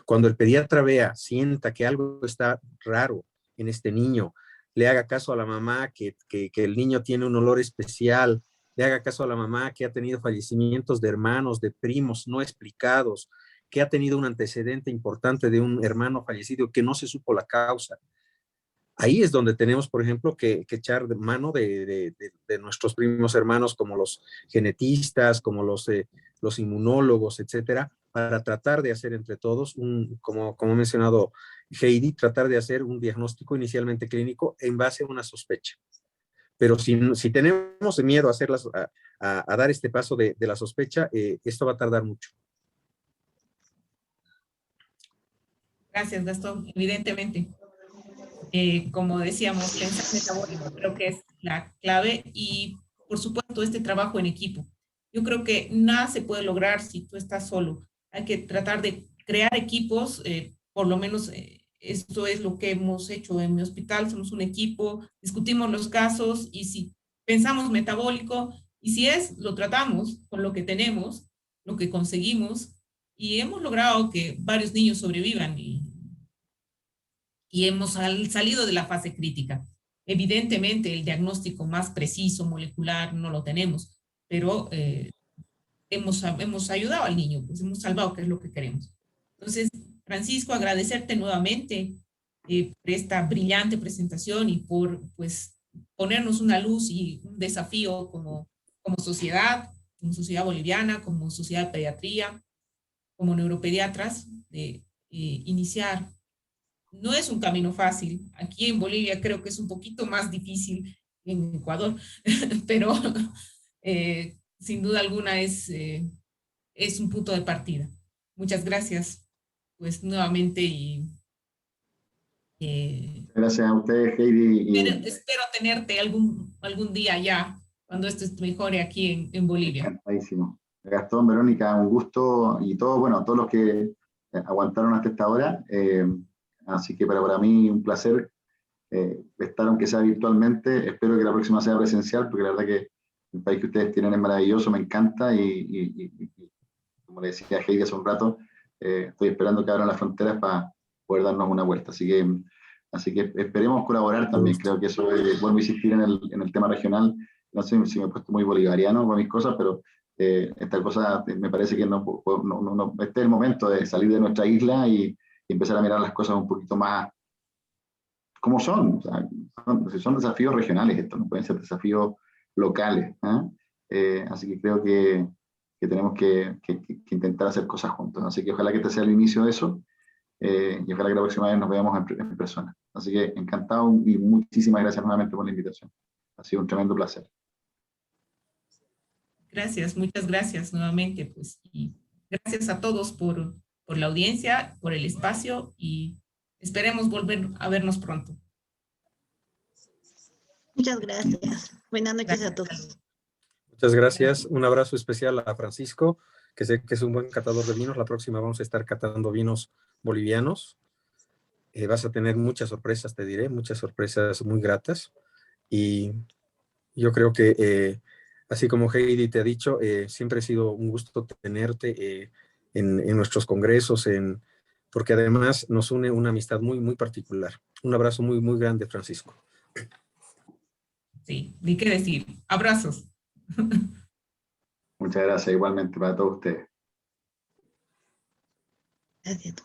Cuando el pediatra sienta que algo está raro en este niño, le haga caso a la mamá que el niño tiene un olor especial, le haga caso a la mamá que ha tenido fallecimientos de hermanos, de primos no explicados, que ha tenido un antecedente importante de un hermano fallecido que no se supo la causa. Ahí es donde tenemos, por ejemplo, que echar mano de nuestros primos hermanos como los genetistas, como los inmunólogos, etcétera, para tratar de hacer entre todos, como ha mencionado Heidi, tratar de hacer un diagnóstico inicialmente clínico en base a una sospecha. Pero si tenemos miedo a dar este paso de la sospecha, esto va a tardar mucho. Gracias, Gastón. Evidentemente, como decíamos, pensar metabólico creo que es la clave y, por supuesto, este trabajo en equipo. Yo creo que nada se puede lograr si tú estás solo. Hay que tratar de crear equipos, por lo menos esto es lo que hemos hecho en mi hospital, somos un equipo, discutimos los casos y si pensamos metabólico, y si lo tratamos con lo que tenemos, lo que conseguimos, y hemos logrado que varios niños sobrevivan y hemos salido de la fase crítica. Evidentemente, el diagnóstico más preciso, molecular, no lo tenemos, pero hemos ayudado al niño, pues hemos salvado, que es lo que queremos. Entonces, Francisco, agradecerte nuevamente por esta brillante presentación y por pues, ponernos una luz y un desafío como sociedad boliviana, como sociedad de pediatría, como neuropediatras, de iniciar. No es un camino fácil. Aquí en Bolivia creo que es un poquito más difícil que en Ecuador, pero sin duda alguna es un punto de partida. Muchas gracias, pues nuevamente y gracias a ustedes, Heidi. Espero tenerte algún día ya, cuando esto mejore aquí en Bolivia. Encantadísimo. Gastón, Verónica, un gusto y todos los que aguantaron hasta esta hora. Así que para mí un placer estar, aunque sea virtualmente. Espero que la próxima sea presencial, porque la verdad que el país que ustedes tienen es maravilloso, me encanta y como le decía a Heidi hace un rato, estoy esperando que abran las fronteras para poder darnos una vuelta. Así que esperemos colaborar también. Creo que eso, vuelvo a insistir en el tema regional. No sé si me he puesto muy bolivariano con mis cosas, pero esta cosa me parece que este es el momento de salir de nuestra isla y empezar a mirar las cosas un poquito más como son. O sea, son desafíos regionales estos, no pueden ser desafíos locales. Así que creo que tenemos que intentar hacer cosas juntos. Así que ojalá que este sea el inicio de eso y ojalá que la próxima vez nos veamos en persona. Así que encantado y muchísimas gracias nuevamente por la invitación. Ha sido un tremendo placer. Gracias, muchas gracias nuevamente, pues, y gracias a todos por la audiencia, por el espacio y esperemos volver a vernos pronto. Muchas gracias. Buenas noches a todos. Muchas gracias. Un abrazo especial a Francisco, que sé que es un buen catador de vinos. La próxima vamos a estar catando vinos bolivianos. Vas a tener muchas sorpresas, te diré, muchas sorpresas muy gratas. Y yo creo que, así como Heidi te ha dicho, siempre ha sido un gusto tenerte en nuestros congresos, porque además nos une una amistad muy, muy particular. Un abrazo muy, muy grande, Francisco. Sí, ni qué decir. Abrazos. Muchas gracias, igualmente para todos ustedes. Gracias.